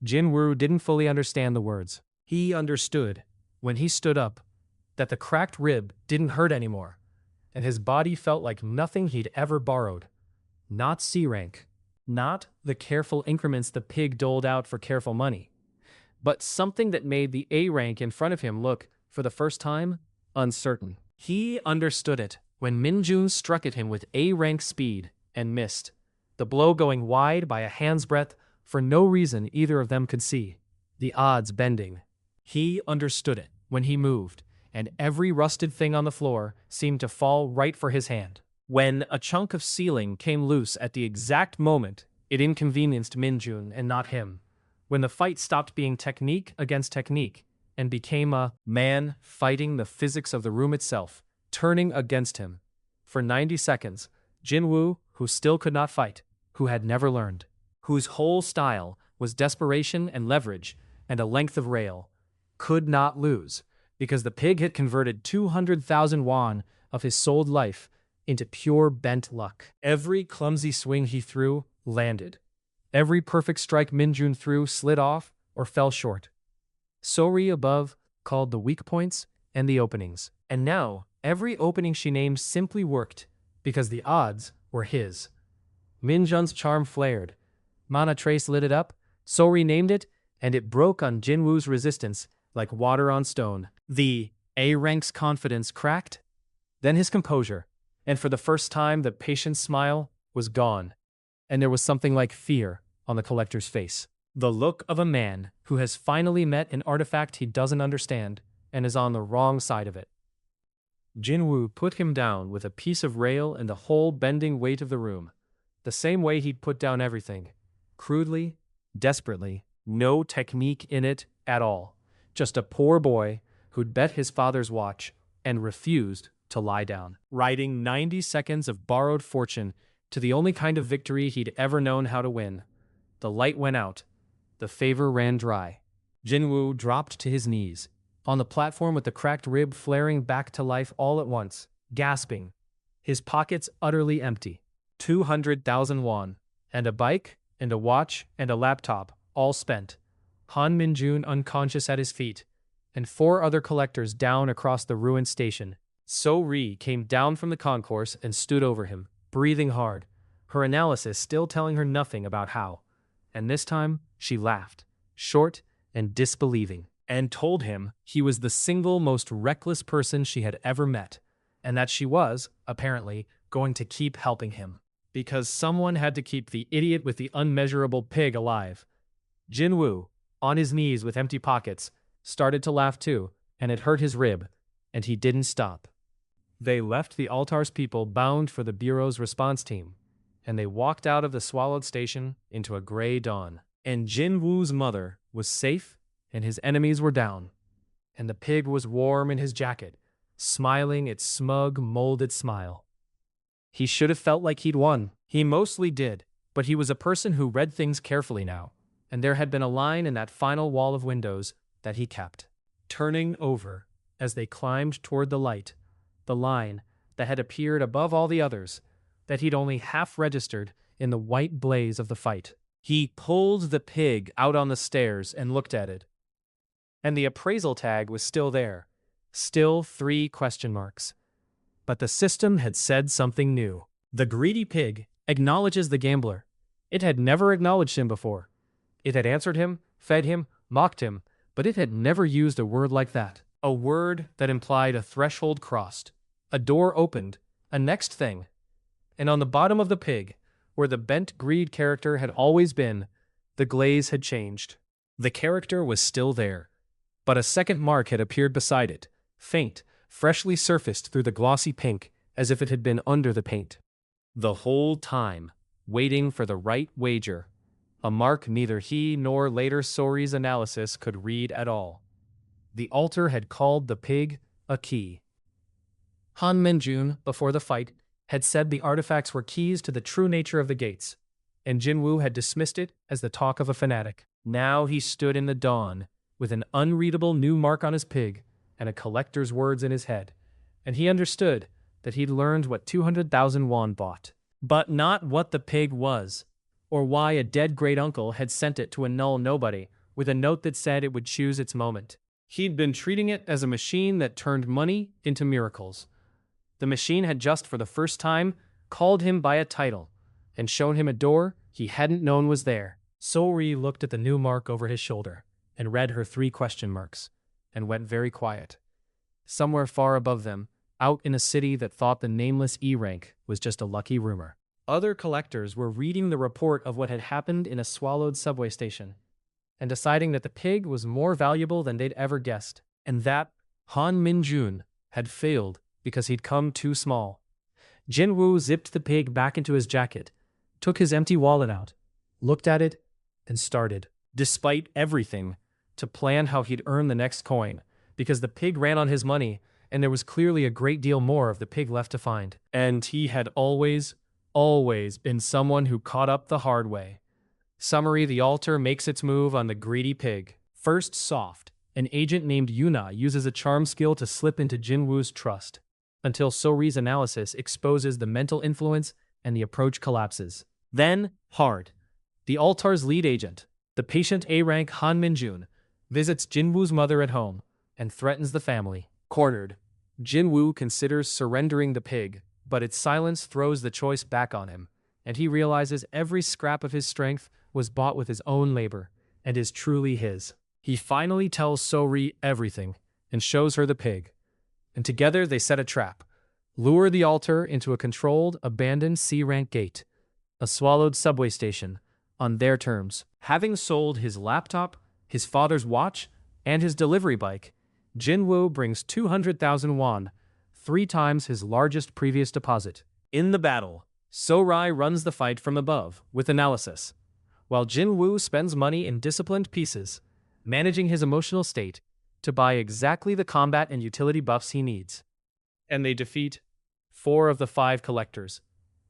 Jin-woo didn't fully understand the words. He understood, when he stood up, that the cracked rib didn't hurt anymore, and his body felt like nothing he'd ever borrowed. Not C-rank. Not the careful increments the pig doled out for careful money, but something that made the A-rank in front of him look, for the first time, uncertain. He understood it when Min-jun struck at him with A-rank speed and missed, the blow going wide by a hand's breadth for no reason either of them could see, the odds bending. He understood it when he moved, and every rusted thing on the floor seemed to fall right for his hand. When a chunk of ceiling came loose at the exact moment it inconvenienced Min-jun and not him. When the fight stopped being technique against technique and became a man fighting the physics of the room itself, turning against him. For 90 seconds, Jin-woo, who still could not fight, who had never learned, whose whole style was desperation and leverage and a length of rail, could not lose, because the pig had converted 200,000 won of his sold life into pure bent luck. Every clumsy swing he threw landed. Every perfect strike Min-jun threw slid off or fell short. Sori above called the weak points and the openings. And now, every opening she named simply worked, because the odds were his. Min-jun's charm flared. Mana Trace lit it up, Sori named it, and it broke on Jin-woo's resistance like water on stone. The A-rank's confidence cracked, then his composure, and for the first time the patient smile was gone, and there was something like fear on the collector's face. The look of a man who has finally met an artifact he doesn't understand and is on the wrong side of it. Jin-woo put him down with a piece of rail and the whole bending weight of the room, the same way he'd put down everything. Crudely, desperately, no technique in it at all. Just a poor boy who'd bet his father's watch and refused to lie down. Riding 90 seconds of borrowed fortune to the only kind of victory he'd ever known how to win. The light went out. The favor ran dry. Jin-woo dropped to his knees, on the platform with the cracked rib flaring back to life all at once, gasping. His pockets utterly empty. 200,000 won. And a bike, and a watch, and a laptop, all spent. Han Min-jun unconscious at his feet, and 4 other collectors down across the ruined station. So-ri came down from the concourse and stood over him, breathing hard, her analysis still telling her nothing about how. And this time, she laughed, short and disbelieving, and told him he was the single most reckless person she had ever met, and that she was, apparently, going to keep helping him. Because someone had to keep the idiot with the unmeasurable pig alive. Jin-woo, on his knees with empty pockets, started to laugh too, and it hurt his rib, and he didn't stop. They left the altar's people bound for the Bureau's response team, and they walked out of the swallowed station into a gray dawn. And Jin-woo's mother was safe, and his enemies were down. And the pig was warm in his jacket, smiling its smug, molded smile. He should have felt like he'd won. He mostly did, but he was a person who read things carefully now, and there had been a line in that final wall of windows that he kept turning over as they climbed toward the light, the line that had appeared above all the others, that he'd only half registered in the white blaze of the fight. He pulled the pig out on the stairs and looked at it. And the appraisal tag was still there, still 3 question marks. But the system had said something new. The greedy pig acknowledges the gambler. It had never acknowledged him before. It had answered him, fed him, mocked him, but it had never used a word like that. A word that implied a threshold crossed, a door opened, a next thing. And on the bottom of the pig, where the bent greed character had always been, the glaze had changed. The character was still there, but a second mark had appeared beside it, faint, freshly surfaced through the glossy pink, as if it had been under the paint. The whole time, waiting for the right wager, a mark neither he nor later So-ri's analysis could read at all. The altar had called the pig a key. Han Min-jun, before the fight, had said the artifacts were keys to the true nature of the gates, and Jin-woo had dismissed it as the talk of a fanatic. Now he stood in the dawn, with an unreadable new mark on his pig and a collector's words in his head, and he understood that he'd learned what 200,000 won bought. But not what the pig was, or why a dead great-uncle had sent it to a null nobody with a note that said it would choose its moment. He'd been treating it as a machine that turned money into miracles. The machine had just for the first time called him by a title and shown him a door he hadn't known was there. So-ri looked at the new mark over his shoulder and read her 3 question marks and went very quiet. Somewhere far above them, out in a city that thought the nameless E rank was just a lucky rumor, other collectors were reading the report of what had happened in a swallowed subway station and deciding that the pig was more valuable than they'd ever guessed, and that Han Min-jun had failed because he'd come too small. Jin-woo zipped the pig back into his jacket, took his empty wallet out, looked at it, and started, despite everything, to plan how he'd earn the next coin, because the pig ran on his money, and there was clearly a great deal more of the pig left to find. And he had always been someone who caught up the hard way. Summary: the altar makes its move on the greedy pig. First soft, an agent named Yuna uses a charm skill to slip into Jin-woo's trust, until So-ri's analysis exposes the mental influence and the approach collapses. Then, hard. The altar's lead agent, the patient A-rank Han Min-jun, visits Jin-woo's mother at home and threatens the family. Cornered, Jin-woo considers surrendering the pig, but its silence throws the choice back on him, and he realizes every scrap of his strength was bought with his own labor and is truly his. He finally tells So-ri everything and shows her the pig, and together they set a trap, lure the altar into a controlled, abandoned C-rank gate, a swallowed subway station, on their terms. Having sold his laptop, his father's watch, and his delivery bike, Jin-woo brings 200,000 won, 3 times his largest previous deposit. In the battle, So-rai runs the fight from above with analysis, while Jin-woo spends money in disciplined pieces, managing his emotional state to buy exactly the combat and utility buffs he needs. And they defeat 4 of the 5 collectors.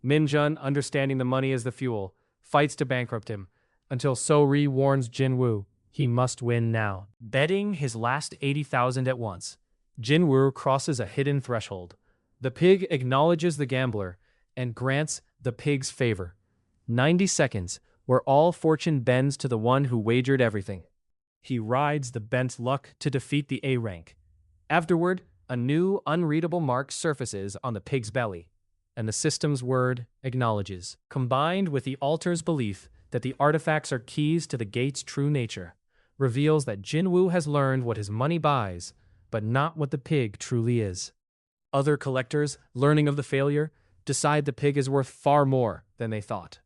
Min-jun, understanding the money as the fuel, fights to bankrupt him, until So-ri warns Jin-woo he must win now. Betting his last 80,000 at once, Jin-woo crosses a hidden threshold. The pig acknowledges the gambler and grants the pig's favor. 90 seconds, where all fortune bends to the one who wagered everything. He rides the bent luck to defeat the A rank. Afterward, a new, unreadable mark surfaces on the pig's belly, and the system's word acknowledges, combined with the altar's belief that the artifacts are keys to the gate's true nature, reveals that Jin-woo has learned what his money buys, but not what the pig truly is. Other collectors, learning of the failure, decide the pig is worth far more than they thought.